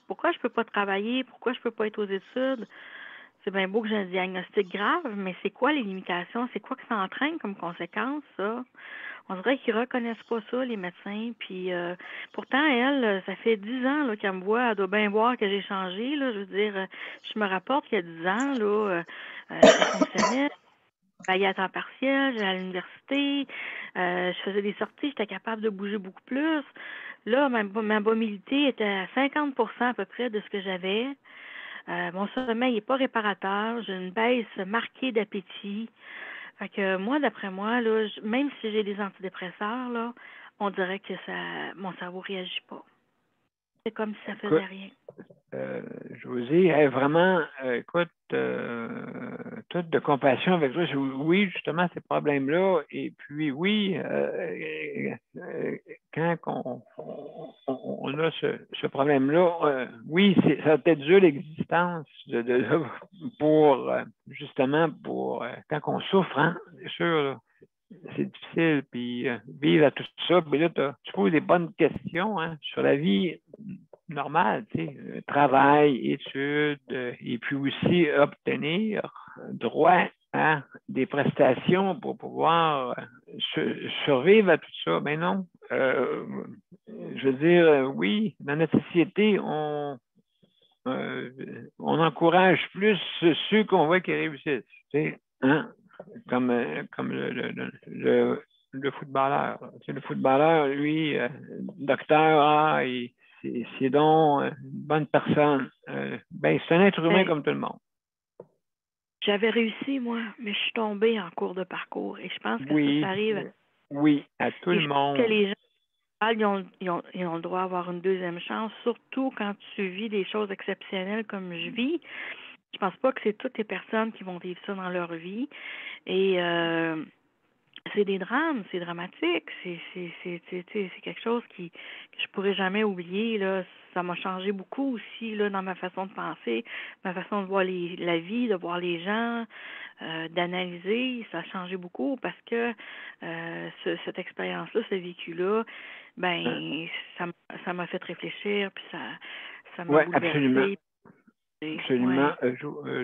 pourquoi je peux pas travailler, pourquoi je peux pas être aux études. C'est bien beau que j'ai un diagnostic grave, mais c'est quoi les limitations? C'est quoi que ça entraîne comme conséquence, ça? On dirait qu'ils reconnaissent pas ça, les médecins. Puis pourtant, elle, ça fait 10 ans là, qu'elle me voit, elle doit bien voir que j'ai changé. Là, je veux dire, je me rapporte qu'il y a 10 ans, là, ça fonctionnait. Je travaillais à temps partiel, j'allais à l'université, je faisais des sorties, j'étais capable de bouger beaucoup plus. Là, ma mobilité était à 50% à peu près de ce que j'avais. Mon sommeil n'est pas réparateur. J'ai une baisse marquée d'appétit. Fait que moi, d'après moi, là, même si j'ai des antidépresseurs, là, on dirait que mon cerveau ne réagit pas. C'est comme si ça faisait rien. Josée, vraiment, écoute, toute de compassion avec toi. Oui, justement, ces problèmes-là. Et puis, oui, quand on a ce problème-là, oui, ça va peut-être dur l'existence pour, justement, quand on souffre, hein, c'est sûr, là, c'est difficile, puis vivre à tout ça. Puis là, tu poses des bonnes questions hein, sur la vie normale, tu sais, travail, études, et puis aussi obtenir droit à des prestations pour pouvoir survivre à tout ça. Mais non, je veux dire, oui, dans notre société, on encourage plus ceux qu'on voit qui réussissent, tu sais, hein? Comme le footballeur. Tu sais, le footballeur, lui, docteur, c'est donc une bonne personne. Ben, c'est un être humain comme tout le monde. J'avais réussi, moi, mais je suis tombée en cours de parcours. Et je pense que ça arrive. Oui, à tout le monde. Que les gens ils ont le droit d'avoir une deuxième chance, surtout quand tu vis des choses exceptionnelles comme je vis. Je pense pas que c'est toutes les personnes qui vont vivre ça dans leur vie. Et c'est des drames, c'est dramatique, c'est quelque chose que je pourrais jamais oublier, là. Ça m'a changé beaucoup aussi, là, dans ma façon de penser, ma façon de voir la vie, de voir les gens, d'analyser. Ça a changé beaucoup parce que cette expérience-là, ce vécu-là, ben, ça m'a fait réfléchir, puis ça m'a bouleversé. Absolument.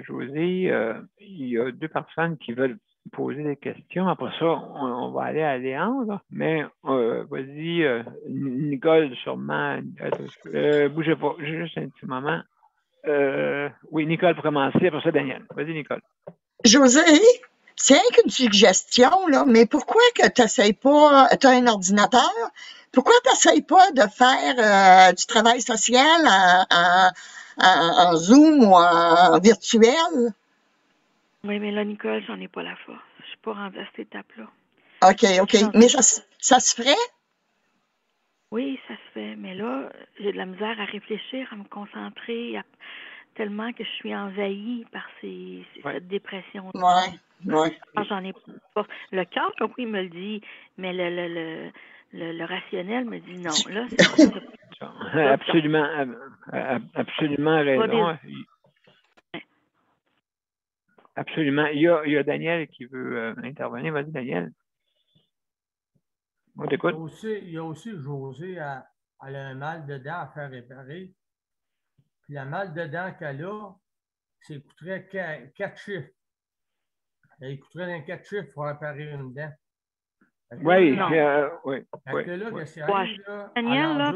Josée, il y a 2 personnes qui veulent poser des questions. Après ça, on va aller à Léandre. Mais vas-y, Nicole, sûrement. Bougez pas, juste un petit moment. Oui, Nicole pour commencer. Après ça, Daniel. Vas-y, Nicole. Josée, c'est rien qu'une suggestion, là, mais pourquoi que tu n'essayes pas, tu as un ordinateur, pourquoi tu n'essayes pas de faire du travail social en Zoom ou en virtuel? Oui, mais là, Nicole, j'en ai pas la force. Je suis pas rendue à cette étape-là. OK. Mais ça se ferait? Oui, ça se fait. Mais là, j'ai de la misère à réfléchir, à me concentrer, tellement que je suis envahie par cette dépression. Oui. J'en ai pas. Le cœur, oui, me le dit, mais le rationnel me dit non. Là, Absolument raison. Absolument. Il y a Daniel qui veut intervenir. Vas-y, Daniel. On t'écoute. Il y a aussi Josée à elle a un mal de dents à faire réparer. Puis le mal de dents qu'elle a, ça coûterait 4 chiffres. Elle coûterait dans 4 chiffres pour réparer une dent. Oui, oui. oui. Là, qu'est-ce qui Ouais, arrive, là? Daniel, là,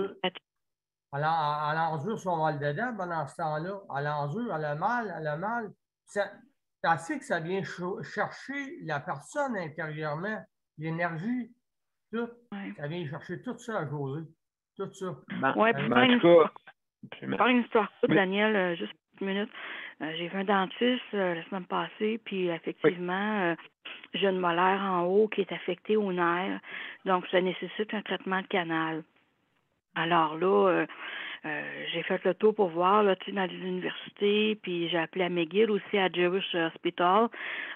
Elle endure son mal de dents pendant ce temps-là. Elle endure, elle a mal. Ça fait que ça vient chercher la personne intérieurement, l'énergie, tout. ouais. Ça vient chercher tout ça à José. Tout ça. Oui, en tout cas, par une histoire courte, oui. Daniel, juste une minute. J'ai vu un dentiste la semaine passée, puis effectivement, j'ai une molaire en haut qui est affectée au nerf, donc ça nécessite un traitement de canal. Alors là, j'ai fait le tour pour voir là, dans les universités, puis j'ai appelé à McGill aussi, à Jewish Hospital.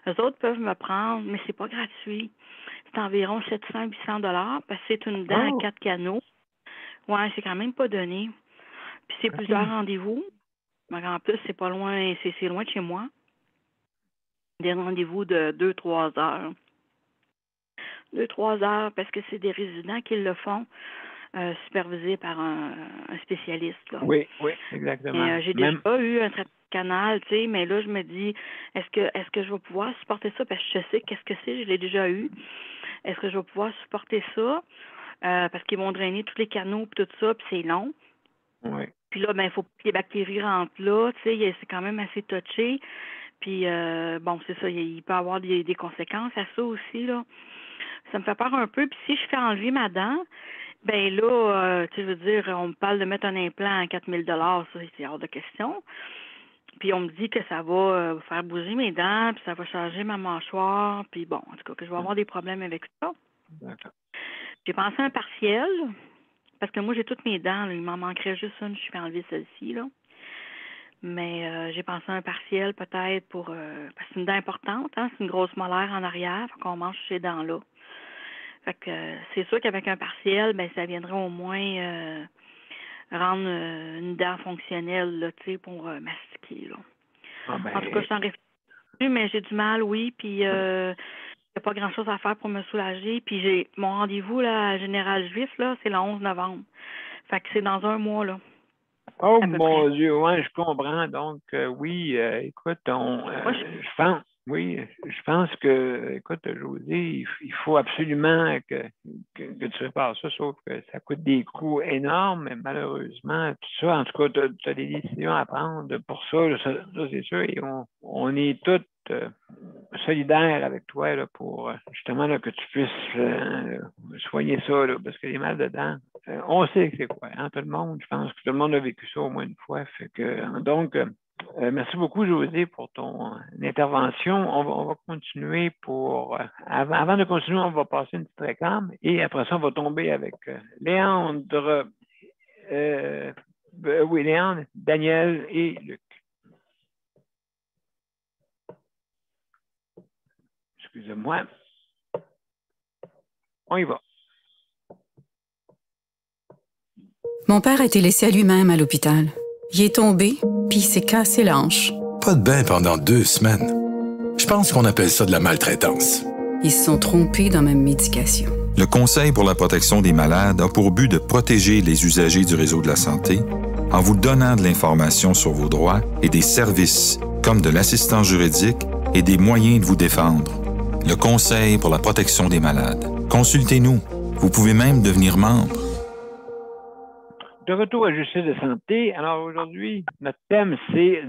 Eux autres peuvent me prendre, mais c'est pas gratuit. C'est environ 700-800 $, parce que c'est une dent à 4 canaux. Ouais, c'est quand même pas donné. Puis c'est plusieurs rendez-vous. Mais en plus, c'est pas loin, c'est loin de chez moi. Des rendez-vous de 2-3 heures. 2-3 heures, parce que c'est des résidents qui le font, supervisés par un spécialiste. Là. Oui, exactement. J'ai déjà eu un traitement de canal, tu sais, mais là, je me dis, est-ce que je vais pouvoir supporter ça? Parce que je sais qu'est-ce que c'est, je l'ai déjà eu. Est-ce que je vais pouvoir supporter ça? Parce qu'ils vont drainer tous les canaux et tout ça, puis c'est long. Oui. Puis là, ben, il faut que les bactéries rentrent là, tu sais, c'est quand même assez touché. Puis, bon, c'est ça, il peut y avoir des conséquences à ça aussi, là. Ça me fait peur un peu. Puis si je fais enlever ma dent, ben là, tu sais, je veux dire, on me parle de mettre un implant à 4 000 $, ça, c'est hors de question. Puis on me dit que ça va faire bouger mes dents, puis ça va changer ma mâchoire, puis bon, en tout cas, que je vais avoir des problèmes avec ça. D'accord. J'ai pensé à un partiel, parce que moi, j'ai toutes mes dents, là, il m'en manquerait juste une, je vais enlever celle-ci, là. Mais j'ai pensé à un partiel peut-être pour... parce que c'est une dent importante, hein, c'est une grosse molaire en arrière, faut qu'on mange ces dents-là. Fait que c'est sûr qu'avec un partiel, ben ça viendrait au moins rendre une dent fonctionnelle, là, tu sais, pour mastiquer, là. Ah ben... En tout cas, je t'en réfléchis, mais j'ai du mal, oui, puis il n'y a pas grand-chose à faire pour me soulager. Puis j'ai mon rendez-vous là, à Général Juif, là, c'est le 11 novembre. Fait que c'est dans un mois, là. Oh mon Dieu, ouais, je comprends. Donc, oui, écoute, je pense que, écoute, José, il faut absolument que tu répares ça, sauf que ça coûte des coûts énormes, mais malheureusement, tout ça, en tout cas, tu as des décisions à prendre pour ça, c'est sûr, et on est tous solidaires avec toi là, pour justement là, que tu puisses soigner ça, là, parce que les mal de dents, on sait que c'est quoi, hein, tout le monde, je pense que tout le monde a vécu ça au moins une fois. Fait que, donc, merci beaucoup, José, pour ton intervention. On va continuer avant de continuer, on va passer une petite réclame et après ça, on va tomber avec Léandre, Léandre, Daniel et Luc. Excusez-moi. On y va. Mon père a été laissé à lui-même à l'hôpital. Il est tombé, puis il s'est cassé la hanche. Pas de bain pendant 2 semaines. Je pense qu'on appelle ça de la maltraitance. Ils se sont trompés dans ma médication. Le Conseil pour la protection des malades a pour but de protéger les usagers du réseau de la santé en vous donnant de l'information sur vos droits et des services comme de l'assistance juridique et des moyens de vous défendre. Le Conseil pour la protection des malades. Consultez-nous. Vous pouvez même devenir membre. De retour à Justice de santé. Alors aujourd'hui, notre thème, c'est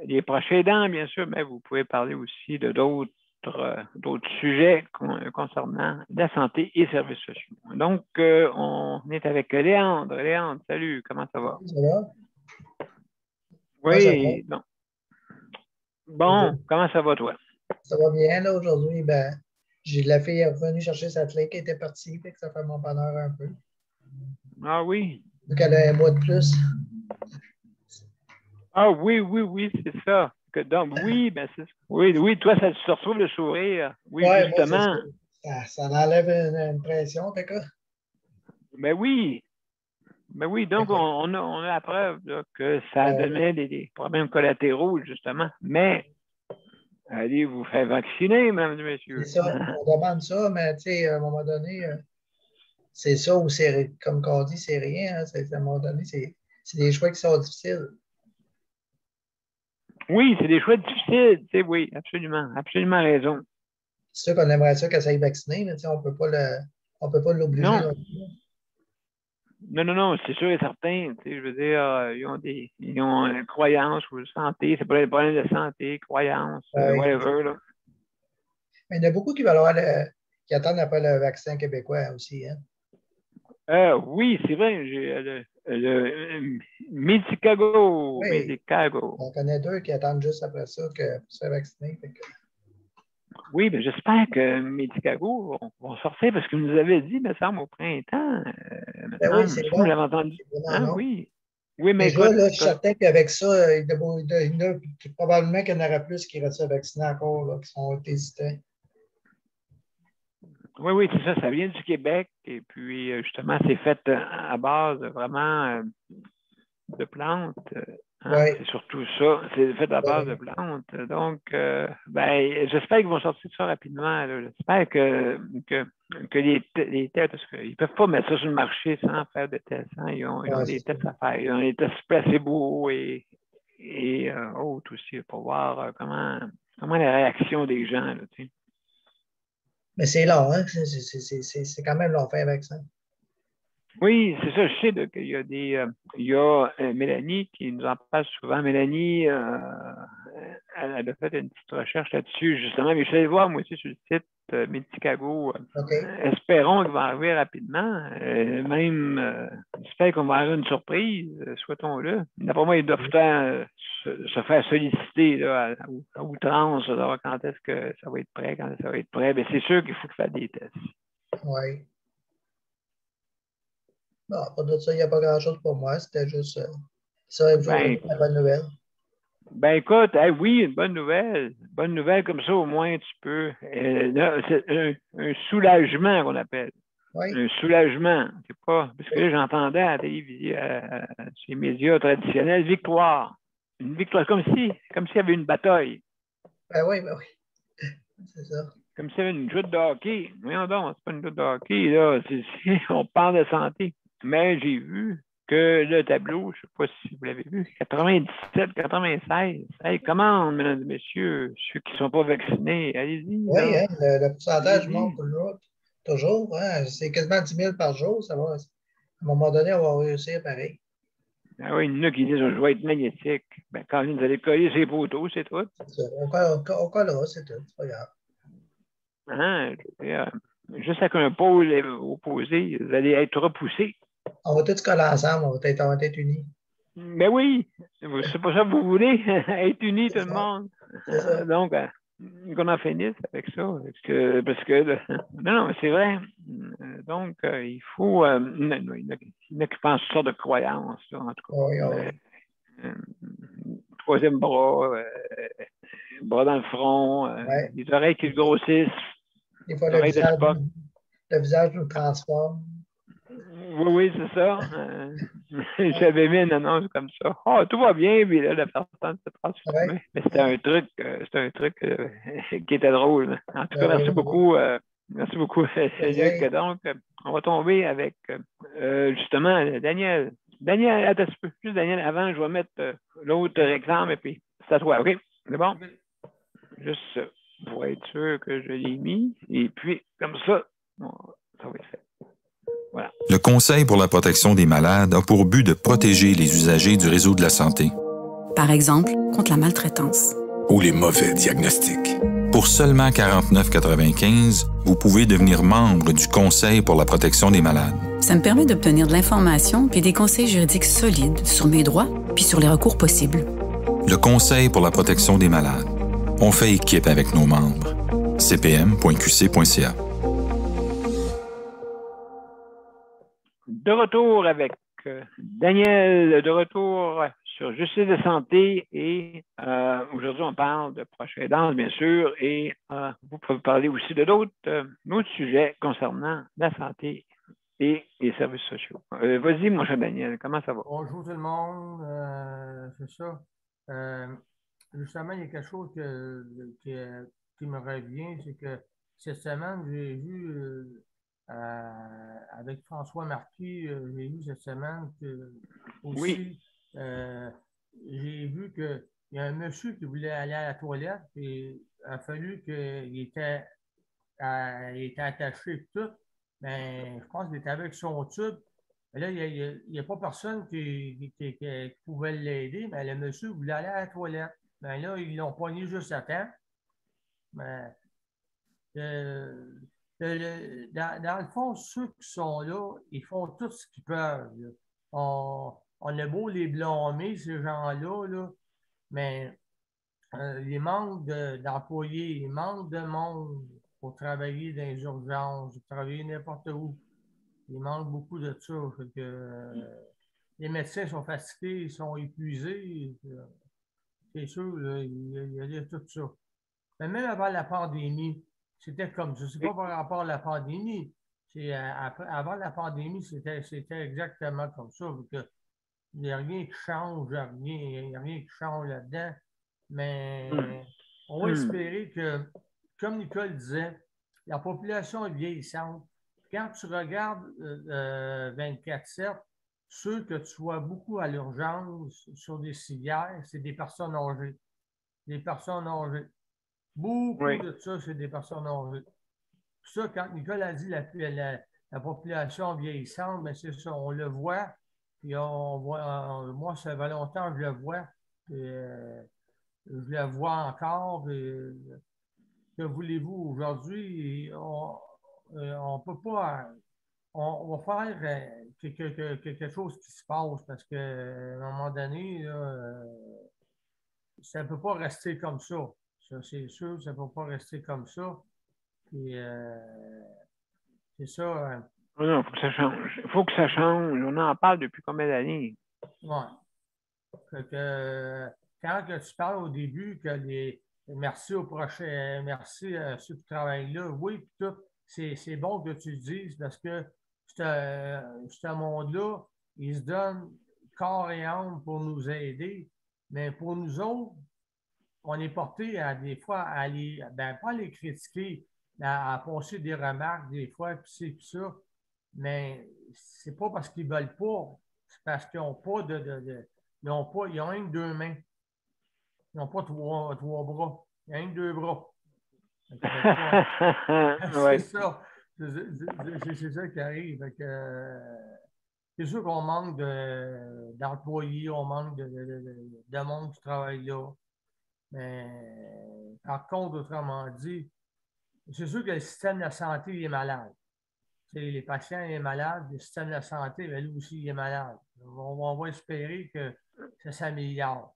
les proches aidants, bien sûr, mais vous pouvez parler aussi de d'autres sujets concernant la santé et services sociaux. Donc, on est avec Léandre. Léandre, salut, comment ça va? Ça va? Oui, non. Bon, comment ça va, toi? Ça va bien, là, aujourd'hui. Ben, la fille est revenue chercher sa clé qui était partie, fait que ça fait mon bonheur un peu. Ah oui? Vu qu'elle a un mois de plus. Ah oui, c'est ça. Donc, oui, ben oui, toi, ça te retrouve le sourire. Oui, ouais, justement. Moi, ça enlève une pression, fait que. Ben oui, donc on a la preuve là, que ça donnait des problèmes collatéraux, justement. Mais allez vous faire vacciner, mesdames et messieurs. C'est ça, on demande ça, mais tu sais, à un moment donné, c'est ça ou c'est, comme on dit, c'est rien. Hein, à un moment donné, c'est des choix qui sont difficiles. Oui, c'est des choix difficiles, tu sais, oui, absolument, absolument raison. C'est sûr qu'on aimerait ça qu'elle s'aille vacciner, mais on ne peut pas l'obliger. Non. Non, c'est sûr et certain. Tu sais, je veux dire, ils ont une croyance ou une santé, c'est pas des problèmes de santé, croyance, whatever. Là. Mais il y en a beaucoup qui veulent qui attendent après le vaccin québécois aussi. Hein? Oui, c'est vrai. J'ai le Medicago. Oui. Medicago. On connaît 2 qui attendent juste après ça que pour se faire vacciner. Oui, mais j'espère que Medicago vont sortir parce qu'ils nous avaient dit, me semble, au printemps. Oui, c'est vous l'avez entendu. Hein, oui. Oui, mais déjà, là, je suis certain qu'avec ça, il y en a probablement qu'il y en aura plus qui restent vaccinés encore, là, qui sont hésitants. Oui, c'est ça. Ça vient du Québec. Et puis, justement, c'est fait à base vraiment de plantes. Oui. C'est surtout ça. C'est fait à base de plantes. Donc, j'espère qu'ils vont sortir ça rapidement. Là. J'espère que les tests, parce qu'ils ne peuvent pas mettre ça sur le marché sans faire de tests. Hein. Ils ont des tests à faire. Ils ont des tests placebo et autres aussi pour voir comment la réaction des gens. Là, tu sais. Mais c'est long, hein? C'est quand même long faire un vaccin. Oui, c'est ça. Je sais qu'il y a il y a Mélanie qui nous en parle souvent. Mélanie, elle a fait une petite recherche là-dessus, justement. Mais je suis allé voir, moi aussi, sur le site Medicago. Espérons qu'il va arriver rapidement. J'espère qu'on va avoir une surprise, souhaitons-le. D'après moi, ils doivent se faire solliciter là, à outrance, savoir quand est-ce que ça va être prêt, quand ça va être prêt. Mais c'est sûr qu'il faut faire des tests. Oui. Non, pas de ça, il n'y a pas grand-chose pour moi. C'était juste ça, la bonne nouvelle. Ben écoute, oui, une bonne nouvelle. Bonne nouvelle, comme ça, au moins, tu peux. Là, c'est un soulagement qu'on appelle. Oui. Un soulagement. C'est pas. Parce que là, j'entendais à la télévision, sur les médias traditionnels, victoire. Une victoire, comme s'il y avait une bataille. Ben oui. C'est ça. Comme s'il y avait une joute de hockey. Voyons donc, c'est pas une joute de hockey, là. On parle de santé. Mais j'ai vu que le tableau, je ne sais pas si vous l'avez vu, 97, 96. Hey, commande, mesdames et messieurs, ceux qui ne sont pas vaccinés, allez-y. Oui, hein, le pourcentage monte toujours. Hein, c'est quasiment 10 000 par jour. Ça va, à un moment donné, on va réussir pareil. Ah oui, il y en a qui disent je vais être magnétique. Ben, quand vous allez coller ses poteaux, c'est tout. On collera, c'est tout. C'est pas grave. Hein, juste avec un pôle opposé, vous allez être repoussés. On va tous coller ensemble, on va être unis. Ben oui, c'est pas ça que vous voulez, être unis tout le monde. Donc, qu'on en finisse avec ça. Parce que non, c'est vrai. Donc, il faut. Il y en a qui pensent toutes sortes de croyances, là, en tout cas. Oui. Troisième bras, bras dans le front, les oreilles qui se grossissent. Des fois, le visage nous transforme. Oui, c'est ça. J'avais mis une annonce comme ça. Oh, tout va bien, mais là, la personne se transformait. Ouais. Mais c'était un truc qui était drôle. En tout cas, merci beaucoup. Merci beaucoup, Luc. Donc, on va tomber avec justement Daniel. Daniel, attends un peu. Juste Daniel, avant, je vais mettre l'autre réclame et puis c'est à toi. OK? C'est bon? Juste pour être sûr que je l'ai mis. Et puis, comme ça, ça va être fait. Voilà. Le Conseil pour la protection des malades a pour but de protéger les usagers du réseau de la santé. Par exemple, contre la maltraitance. Ou les mauvais diagnostics. Pour seulement 49,95 $, vous pouvez devenir membre du Conseil pour la protection des malades. Ça me permet d'obtenir de l'information puis des conseils juridiques solides sur mes droits puis sur les recours possibles. Le Conseil pour la protection des malades. On fait équipe avec nos membres. cpm.qc.ca. De retour avec Daniel, de retour sur Justice de santé et aujourd'hui on parle de proches aidants bien sûr et vous pouvez parler aussi de d'autres sujets concernant la santé et les services sociaux. Vas-y mon cher Daniel, comment ça va? Bonjour tout le monde, c'est ça. Justement, il y a quelque chose qui me revient, c'est que cette semaine, j'ai vu avec François Marquis, j'ai vu cette semaine que aussi, Oui. j'ai vu qu'il y a un monsieur qui voulait aller à la toilette et il a fallu qu'il était, il était attaché et tout. Mais je pense qu'il était avec son tube. Et là, il n'y a pas personne qui pouvait l'aider, mais le monsieur voulait aller à la toilette. Mais là, ils l'ont poigné juste à temps. Mais, dans le fond, ceux qui sont là, ils font tout ce qu'ils peuvent. Là. On a beau les blâmer, ces gens-là, là, mais il manque d'employés, il manque de monde pour travailler dans les urgences, pour travailler n'importe où. Il manque beaucoup de ça. Fait que, les médecins sont fatigués, ils sont épuisés. C'est sûr, là, il y a tout ça. Mais même avant la pandémie, c'était comme ça. C'est pas par rapport à la pandémie. Avant la pandémie, c'était exactement comme ça. Il n'y a rien qui change, il n'y a rien qui change là-dedans. Mais on va espérer que, comme Nicole disait, la population est vieillissante. Quand tu regardes 24/7, ceux que tu vois beaucoup à l'urgence sur des civières, c'est des personnes âgées. Des personnes âgées. Beaucoup de ça, c'est des personnes âgées. Ça, quand Nicole a dit la population vieillissante, mais c'est ça, on le voit. Puis on voit, moi, ça fait longtemps que je le vois. Puis, je le vois encore. Puis, que voulez-vous aujourd'hui? On peut pas. On va faire quelque chose qui se passe parce qu'à un moment donné, là, ça ne peut pas rester comme ça. Ça, c'est sûr, ça ne peut pas rester comme ça. Puis, c'est ça. Non, il faut que ça change. Il faut que ça change. On en parle depuis combien d'années? Oui. Quand que tu parles au début que merci au prochain, merci à ceux qui travaillent là, oui, puis tout, c'est bon que tu le dises parce que ce monde-là, il se donne corps et âme pour nous aider, mais pour nous autres, on est porté à des fois à aller, pas à les critiquer, à passer des remarques des fois, puis c'est puis ça, mais c'est pas parce qu'ils veulent pas, c'est parce qu'ils n'ont pas ils ont rien que deux mains. Ils n'ont pas trois bras. Il n'y a rien que deux bras. C'est ça. C'est ça qui arrive. C'est sûr qu'on manque d'employés, on manque de monde qui travaille là. Mais par contre, autrement dit, c'est sûr que le système de la santé est malade. Les patients sont malades, le système de la santé, lui aussi, il est malade. On va espérer que ça s'améliore.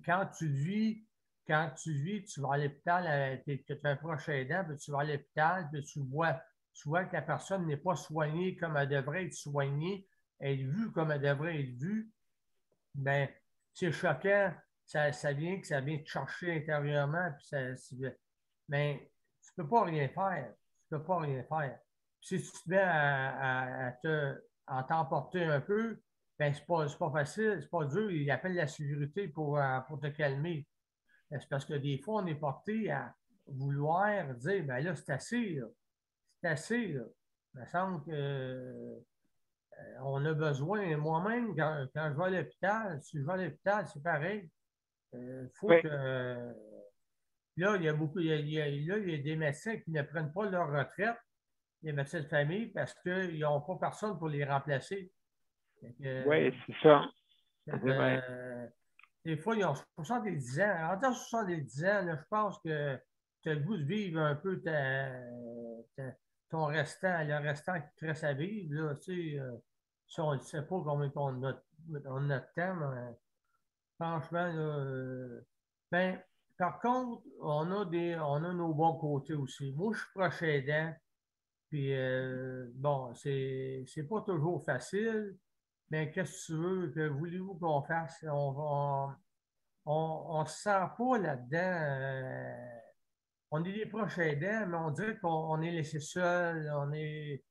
Quand tu vis, tu vas à l'hôpital, tu es un proche aidant, puis tu vas à l'hôpital, puis tu vois que la personne n'est pas soignée comme elle devrait être soignée, elle est vue comme elle devrait être vue, bien, c'est choquant. Ça vient te chercher intérieurement, mais tu ne peux pas rien faire. Tu ne peux pas rien faire. Si tu te mets à t'emporter un peu, ben c'est pas facile, c'est pas dur. Il appelle la sécurité pour te calmer. C'est parce que des fois, on est porté à vouloir dire, ben là, c'est assez, là. C'est assez, là. Il me semble que on a besoin. Moi-même, quand je vais à l'hôpital, si je vais à l'hôpital, c'est pareil. Il faut que. Là, il y a des médecins qui ne prennent pas leur retraite, les médecins de famille, parce qu'ils n'ont pas personne pour les remplacer. Oui, c'est ça. C'est vrai. Des fois, ils ont 70 ans. En 70 ans, là, je pense que tu as le goût de vivre un peu ton restant, le restant qui te reste à vivre. Là, tu sais, si on ne sait pas combien on a de temps, mais franchement, là, par contre, on a nos bons côtés aussi. Moi, je suis proche aidant. Puis, bon, c'est pas toujours facile, mais qu'est-ce que tu veux, que voulez-vous qu'on fasse? On ne se sent pas là-dedans. On est des proches aidants, mais on dirait qu'on est laissé seul, on n'est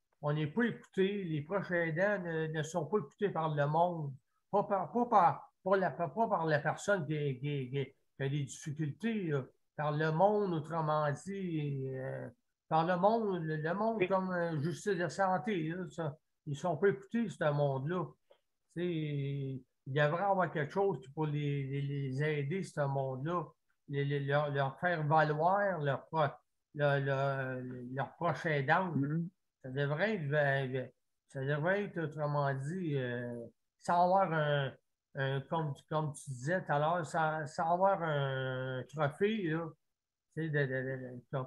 pas écouté. Les proches aidants ne sont pas écoutés par le monde, pas par la personne qui a des difficultés, là, par le monde, autrement dit, par le monde comme justice de santé, là, ils ne sont pas écoutés, ce monde-là. Il devrait y avoir quelque chose pour les aider, ce monde-là, leur faire valoir leur proche aidant. Ça devrait être, autrement dit, sans avoir comme tu disais tout à l'heure, sans avoir un trophée, là,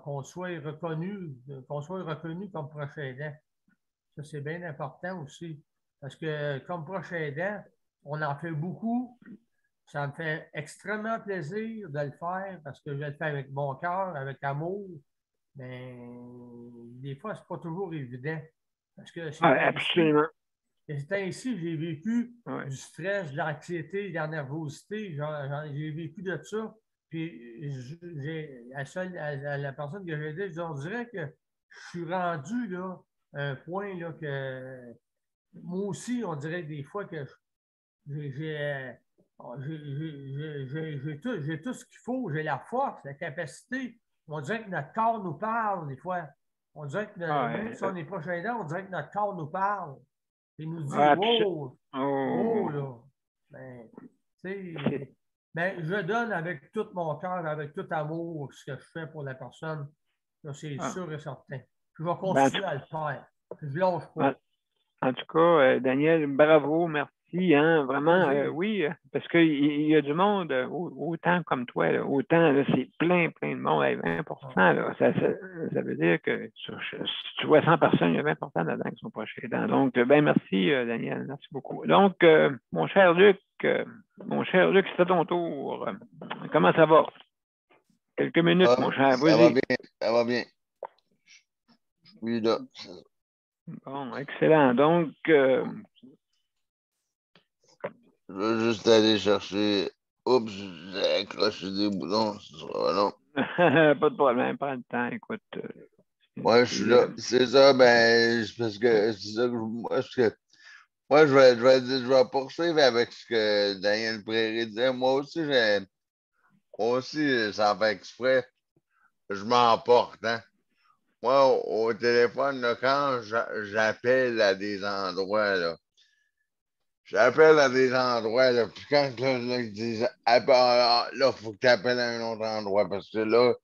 qu'on soit reconnu comme proche aidant. Ça, c'est bien important aussi. Parce que comme proche aidant, on en fait beaucoup. Ça me fait extrêmement plaisir de le faire parce que je le fais avec mon cœur, avec amour. Mais des fois, ce n'est pas toujours évident. Parce que absolument. C'est ainsi, j'ai vécu du stress, de l'anxiété, de la nervosité. J'ai vécu de ça. Puis, la personne que j'ai aidée, on dirait que je suis rendu là, à un point là, que moi aussi, on dirait des fois que j'ai tout ce qu'il faut. J'ai la force, la capacité. On dirait que notre corps nous parle des fois. On dirait que même si on est proche aidant, on dirait que notre corps nous parle. Il nous dit, wow, là. Je donne avec tout mon cœur, avec tout amour, ce que je fais pour la personne. C'est sûr et certain. Je vais continuer à le faire. Je ne lâche pas. En tout cas, Daniel, bravo, merci. Hein, vraiment, oui, parce qu'il y a du monde, autant comme toi, là, autant, c'est plein de monde, 20%. Là, ça veut dire que si tu vois 100 personnes, il y a 20% dedans qui sont proches aidants. Donc, merci, Daniel, merci beaucoup. Donc, mon cher Luc, c'est à ton tour. Comment ça va? Quelques minutes, mon cher. Ça va bien. Oui, là. Bon, excellent. Donc, je vais juste aller chercher. Oups, j'ai accroché des boutons. Non. Pas de problème, prends le temps, écoute. Ouais, je suis là. C'est ça, parce que c'est ça que moi, je vais poursuivre avec ce que Daniel Prairie disait. Moi aussi, sans faire exprès, je m'emporte, hein. Moi, au téléphone, là, quand j'appelle à des endroits, là, puis quand là, ils disent, là, il faut que tu appelles à un autre endroit, parce que là,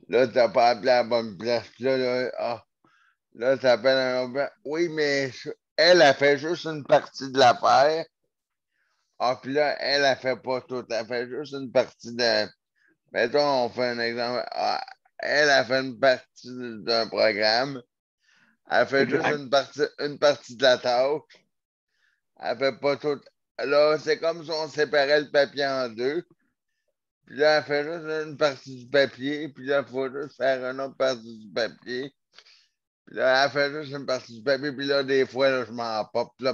tu n'as pas appelé à la bonne place. Puis là, tu appelles à un autre place. Oui, mais elle a fait juste une partie de l'affaire. Puis là, elle a fait pas tout. Elle a fait juste une partie de. Mettons, on fait un exemple. Elle a fait une partie d'un programme. Elle fait juste une partie de la tâche. Elle fait pas tout. Là, c'est comme si on séparait le papier en deux. Puis là, elle fait juste une partie du papier. Puis là, il faut juste faire une autre partie du papier. Puis là, elle fait juste une partie du papier. Puis là, des fois, là, je m'en pop. Puis là,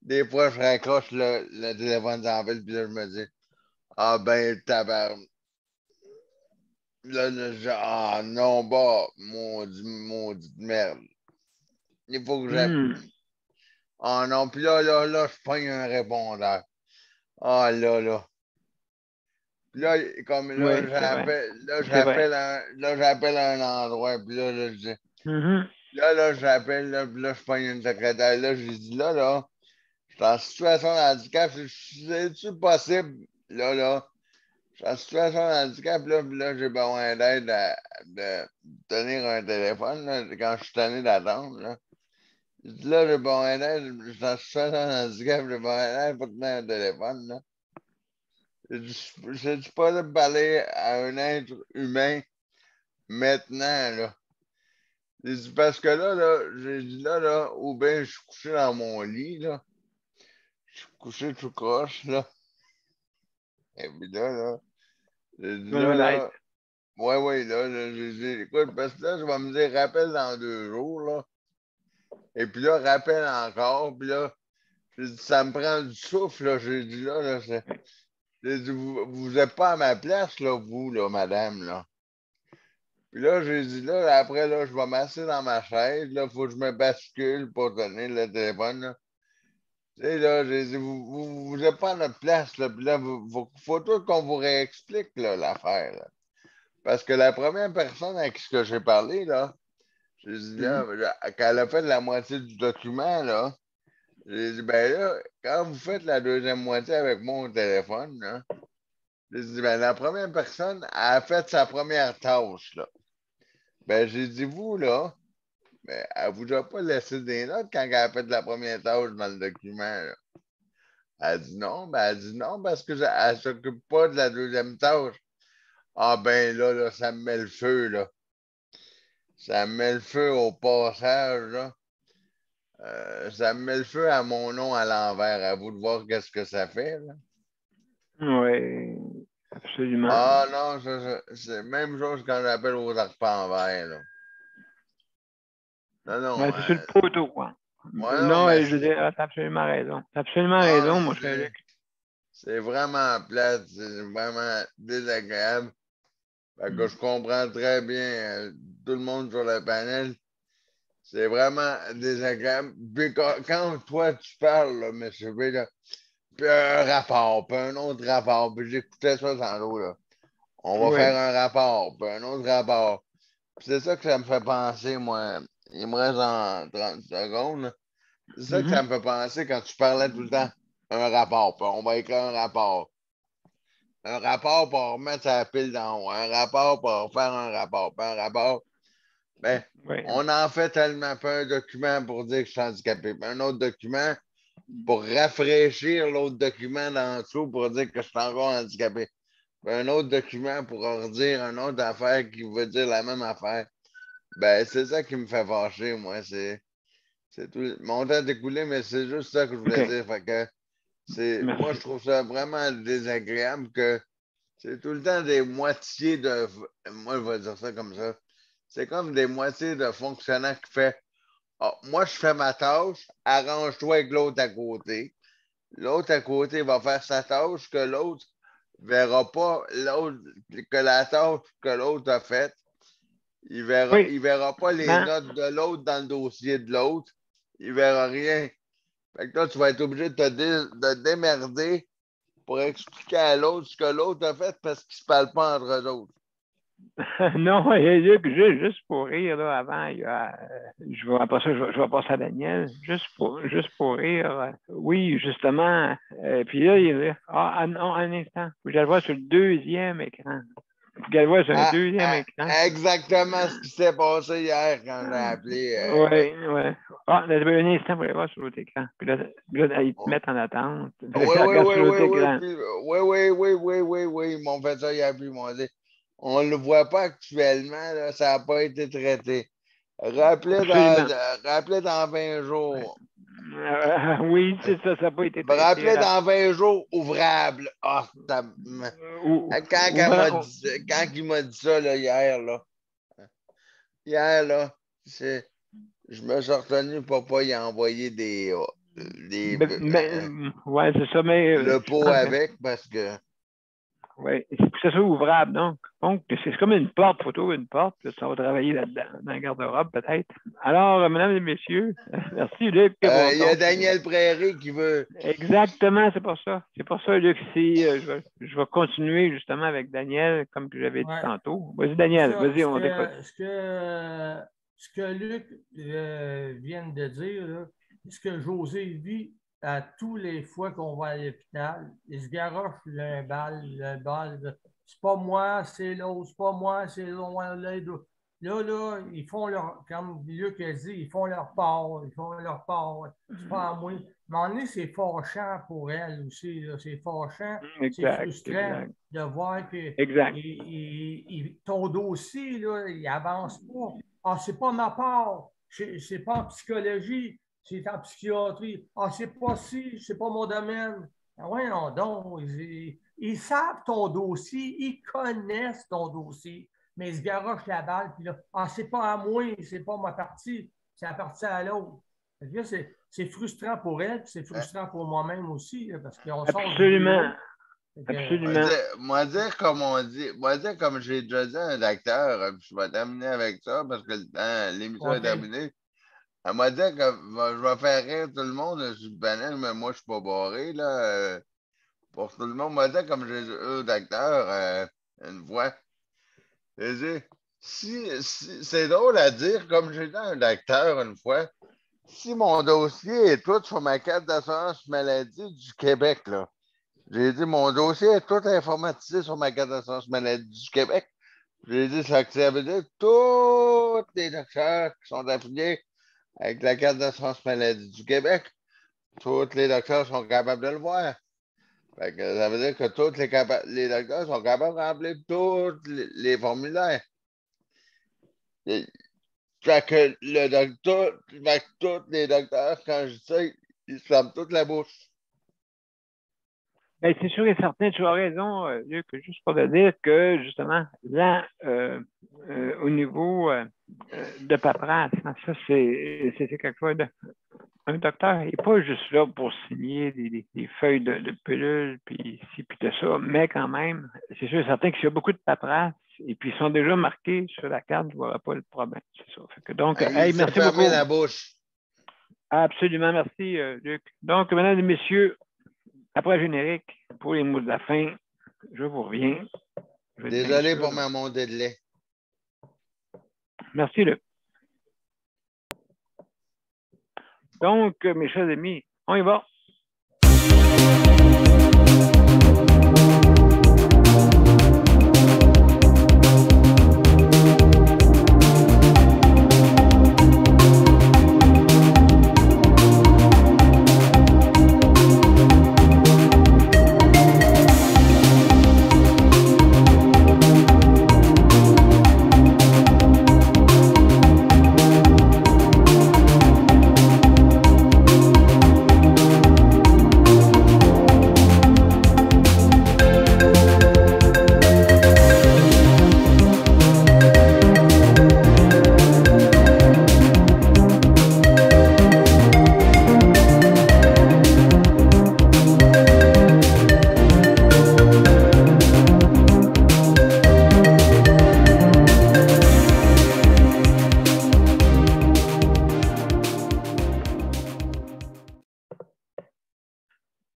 des fois, je raccroche le téléphone sans fil. Puis là, je me dis, tabarnak. Là, non, maudit merde. Il faut que j'appelle. Non, puis là, je pogne un répondeur. Là. Puis là, comme là, j'appelle un endroit, puis là, je dis. Là, j'appelle, puis là, je pogne une secrétaire. Là, j'ai dit, là, je suis en situation de handicap. C'est-tu possible? Là. Je suis en situation de handicap, là j'ai besoin d'aide de tenir un téléphone, là, quand je suis tanné d'attendre, là. Là, j'ai besoin d'aide, je suis en situation de handicap, j'ai besoin d'aide pour tenir un téléphone, là. Je suis pas là de parler à un être humain maintenant, là. Parce que là, j'ai dit là, ou bien je suis couché dans mon lit, là. Je suis couché tout croche, là. Et puis là, j'ai dit là. Ouais, là, j'ai dit, écoute, parce que là, je vais me dire, rappelle dans 2 jours, là. Et puis là, rappelle encore, puis là, j'ai dit, ça me prend du souffle, là. J'ai dit, là, j'ai dit, vous n'êtes pas à ma place, là, vous, là, madame, là. Puis là, j'ai dit, là, après, là, je vais m'asseoir dans ma chaise, là, il faut que je me bascule pour tenir le téléphone, là. Tu sais, là, j'ai dit, vous n'êtes pas à notre place, là, puis là, faut tout qu'on vous réexplique, là, l'affaire, là. Parce que la première personne avec qui j'ai parlé, là, j'ai dit, là, quand elle a fait la moitié du document, là, j'ai dit, ben là, quand vous faites la deuxième moitié avec mon téléphone, là, j'ai dit, ben la première personne a fait sa première tâche, là. Ben, j'ai dit, vous, là, ben, elle vous a pas laissé des notes quand elle a fait la première tâche dans le document, là. Elle dit non, parce que elle s'occupe pas de la deuxième tâche. Ah ben là, ça me met le feu, là. Ça me met le feu au passage, là. Ça me met le feu à mon nom à l'envers. À vous de voir qu'est-ce que ça fait, là. Oui, absolument. Ah non, c'est la même chose quand j'appelle aux arpents verts, là. Non, Ouais, c'est sur le poteau, quoi. Ouais, Non, mais je veux dire, t'as absolument raison. T'as absolument non, raison, mon cher Luc. c'est vraiment plate, c'est vraiment désagréable. Fait que je comprends très bien tout le monde sur le panel. C'est vraiment désagréable. Puis quand toi, tu parles, là, M. B, là, puis un rapport, puis un autre rapport, puis j'écoutais ça tantôt, là. On va faire un rapport, puis un autre rapport. Puis c'est ça que ça me fait penser, moi. Il me reste en 30 secondes, là. C'est ça que ça me fait penser quand tu parlais tout le temps. Un rapport, puis on va écrire un rapport. Un rapport pour remettre sa pile d'en haut. Un rapport pour faire un rapport. Puis un rapport. Ben, on en fait tellement pas un document pour dire que je suis handicapé. Puis un autre document pour rafraîchir l'autre document d'en dessous pour dire que je suis encore handicapé. Puis un autre document pour redire une autre affaire qui veut dire la même affaire. Ben, c'est ça qui me fait fâcher, moi. C'est tout. Mon temps est écoulé, mais c'est juste ça que je voulais dire. Fait que moi, je trouve ça vraiment désagréable que c'est tout le temps des moitiés de. Moi, je vais dire ça comme ça. C'est comme des moitiés de fonctionnaires qui fait moi, je fais ma tâche, arrange-toi avec l'autre à côté. L'autre à côté va faire sa tâche que l'autre verra pas que la tâche que l'autre a faite. Il verra pas les notes de l'autre dans le dossier de l'autre. Il verra rien. Fait que là, tu vas être obligé de te démerder pour expliquer à l'autre ce que l'autre a fait parce qu'ils ne se parlent pas entre eux autres. Non, Luc, juste pour rire, là, avant, après ça, je vais passer à Daniel. Juste pour rire. Oui, justement. Puis là, il est non, un instant. Faut que je le vois sur le deuxième écran. Faut que je le vois sur un deuxième écran. Exactement ce qui s'est passé hier quand j'ai appelé. Oui. Ah, un instant pour le voir sur l'autre écran. Puis là, ils te mettent en attente. Oui. Ils m'ont fait ça hier, puis ils m'ont dit on ne le voit pas actuellement, là, ça n'a pas été traité. Rappelez dans 20 jours. Oui, c'est ça, ça n'a pas été traité. Rappelez dans 20 jours, ouvrable. Ah, quand il m'a dit ça là, hier, je me suis retenu pour ne pas y envoyer ouais, c'est ça, mais. Le pot avec, parce que. Oui, c'est ça ouvrable, donc. Donc, c'est comme une porte, photo, une porte, puis ça va travailler là-dedans, dans le garde-robe, peut-être. Alors, mesdames et messieurs, merci, Luc. Il y a Daniel Prairie qui veut. Exactement, c'est pour ça. C'est pour ça, Luc, je vais continuer justement avec Daniel, comme j'avais dit tantôt. Vas-y, Daniel, vas-y, on t'écoute. Ce que Luc vient de dire, là, ce que José vit à tous les fois qu'on va à l'hôpital, il se garoche le bal. C'est pas moi, c'est l'autre, c'est pas moi, c'est l'autre. Là, ils font leur, comme Luc a dit, ils font leur part, C'est pas à moi. À un moment donné, c'est fâchant pour elle aussi, là. C'est fâchant, c'est frustrant de voir que ton dossier, là, il avance pas. Ah, c'est pas ma part, c'est pas en psychologie. C'est en psychiatrie. Ah, c'est pas c'est pas mon domaine. Ah, ouais, non, donc, ils savent ton dossier, ils connaissent ton dossier, mais ils se garochent la balle, puis là, ah, c'est pas à moi, c'est pas ma partie, c'est appartient à l'autre. C'est frustrant pour elle, puis c'est frustrant pour moi-même aussi, là, parce qu'on sort du bureau. Absolument. Moi dire comme j'ai déjà dit à un docteur, je vais terminer avec ça parce que l'émission est terminée. Elle m'a dit que je vais faire rire tout le monde sur le panel, mais moi, je ne suis pas barré, là. Pour tout le monde, elle m'a dit, comme j'ai dit au docteur une fois, C'est drôle à dire, comme j'ai dit à un docteur une fois, si mon dossier est tout sur ma carte d'assurance maladie du Québec, là, j'ai dit mon dossier est tout informatisé sur ma carte d'assurance maladie du Québec. J'ai dit ça veut dire que tous les docteurs qui sont affiliés avec la carte d'assurance maladie du Québec, tous les docteurs sont capables de le voir. Fait que ça veut dire que tous les docteurs sont capables de remplir tous les formulaires. Fait que tous les docteurs, quand je sais, ils se ferment toute la bouche. Ben, c'est sûr et certain, tu as raison, Luc, juste pour te dire que, justement, là, au niveau de paperasse, hein, ça, c'est quelque chose de... Un docteur n'est pas juste là pour signer des feuilles de pilules, puis ci, puis de ça, mais quand même, c'est sûr et certain qu'il y a beaucoup de paperasse, et puis ils sont déjà marqués sur la carte, je ne vois pas le problème, c'est ça. Fait que donc, hey, merci beaucoup. La bouche. Absolument, merci, Luc. Donc, mesdames et messieurs, après le générique, pour les mots de la fin, je vous reviens. Désolé pour ma montée de lait. Merci, Luc. Donc, mes chers amis, on y va.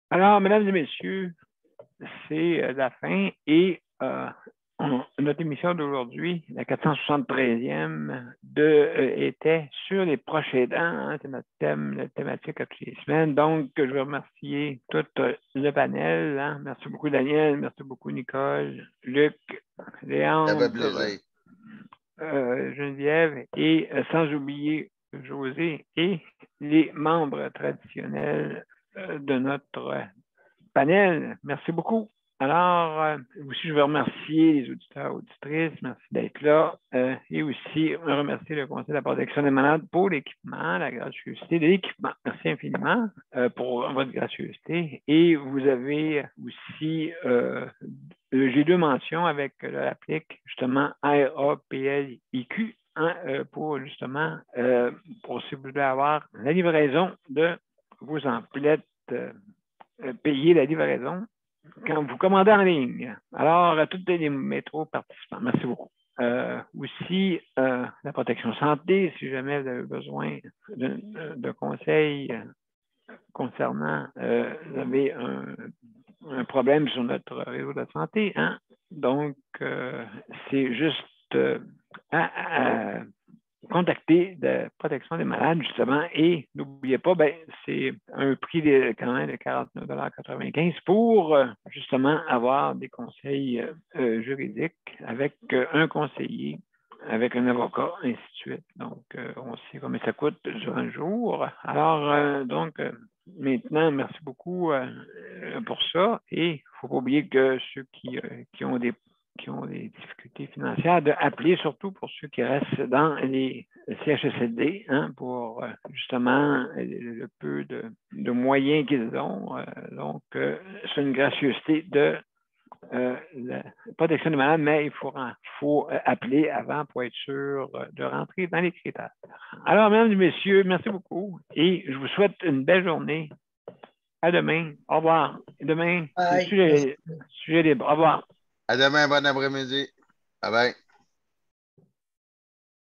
Alors, mesdames et messieurs, c'est la fin et notre émission d'aujourd'hui, la 473e, était sur les proches aidants. Hein, c'est notre thème, la thématique à toutes les semaines. Donc, je veux remercier tout le panel. Hein. Merci beaucoup, Daniel. Merci beaucoup, Nicole, Luc, Léandre, Geneviève et sans oublier José et les membres traditionnels de notre panel. Merci beaucoup. Alors, aussi, je veux remercier les auditeurs et auditrices. Merci d'être là. Et aussi, remercier le Conseil de la protection des malades pour l'équipement, la gracieuseté de l'équipement. Merci infiniment pour votre gracieuseté. Et vous avez aussi, j'ai deux mentions avec l'applique, justement, ARAPLIQ, hein, pour justement, pour si vous voulez avoir la livraison de vos emplettes, payer la livraison quand vous commandez en ligne. Alors, à tous les métros participants, merci beaucoup. Aussi, la protection santé, si jamais vous avez besoin de conseils concernant, vous avez un problème sur notre réseau de santé, hein? Donc, c'est juste à contacter de protection des malades, justement, et n'oubliez pas, c'est un prix quand même de 49,95 $ pour, justement, avoir des conseils juridiques avec un conseiller, avec un avocat, ainsi de suite. Donc, on sait combien ça coûte sur un jour. Alors, donc, maintenant, merci beaucoup pour ça. Et il ne faut pas oublier que ceux qui ont des difficultés financières, d'appeler surtout pour ceux qui restent dans les CHSLD, hein, pour justement le peu de moyens qu'ils ont. Donc, c'est une gracieuseté de la protection des malades, mais il faut appeler avant pour être sûr de rentrer dans les critères. Alors, mesdames et messieurs, merci beaucoup et je vous souhaite une belle journée. À demain. Au revoir. Demain, sujet libre. Au revoir. À demain, bon après-midi. Bye bye.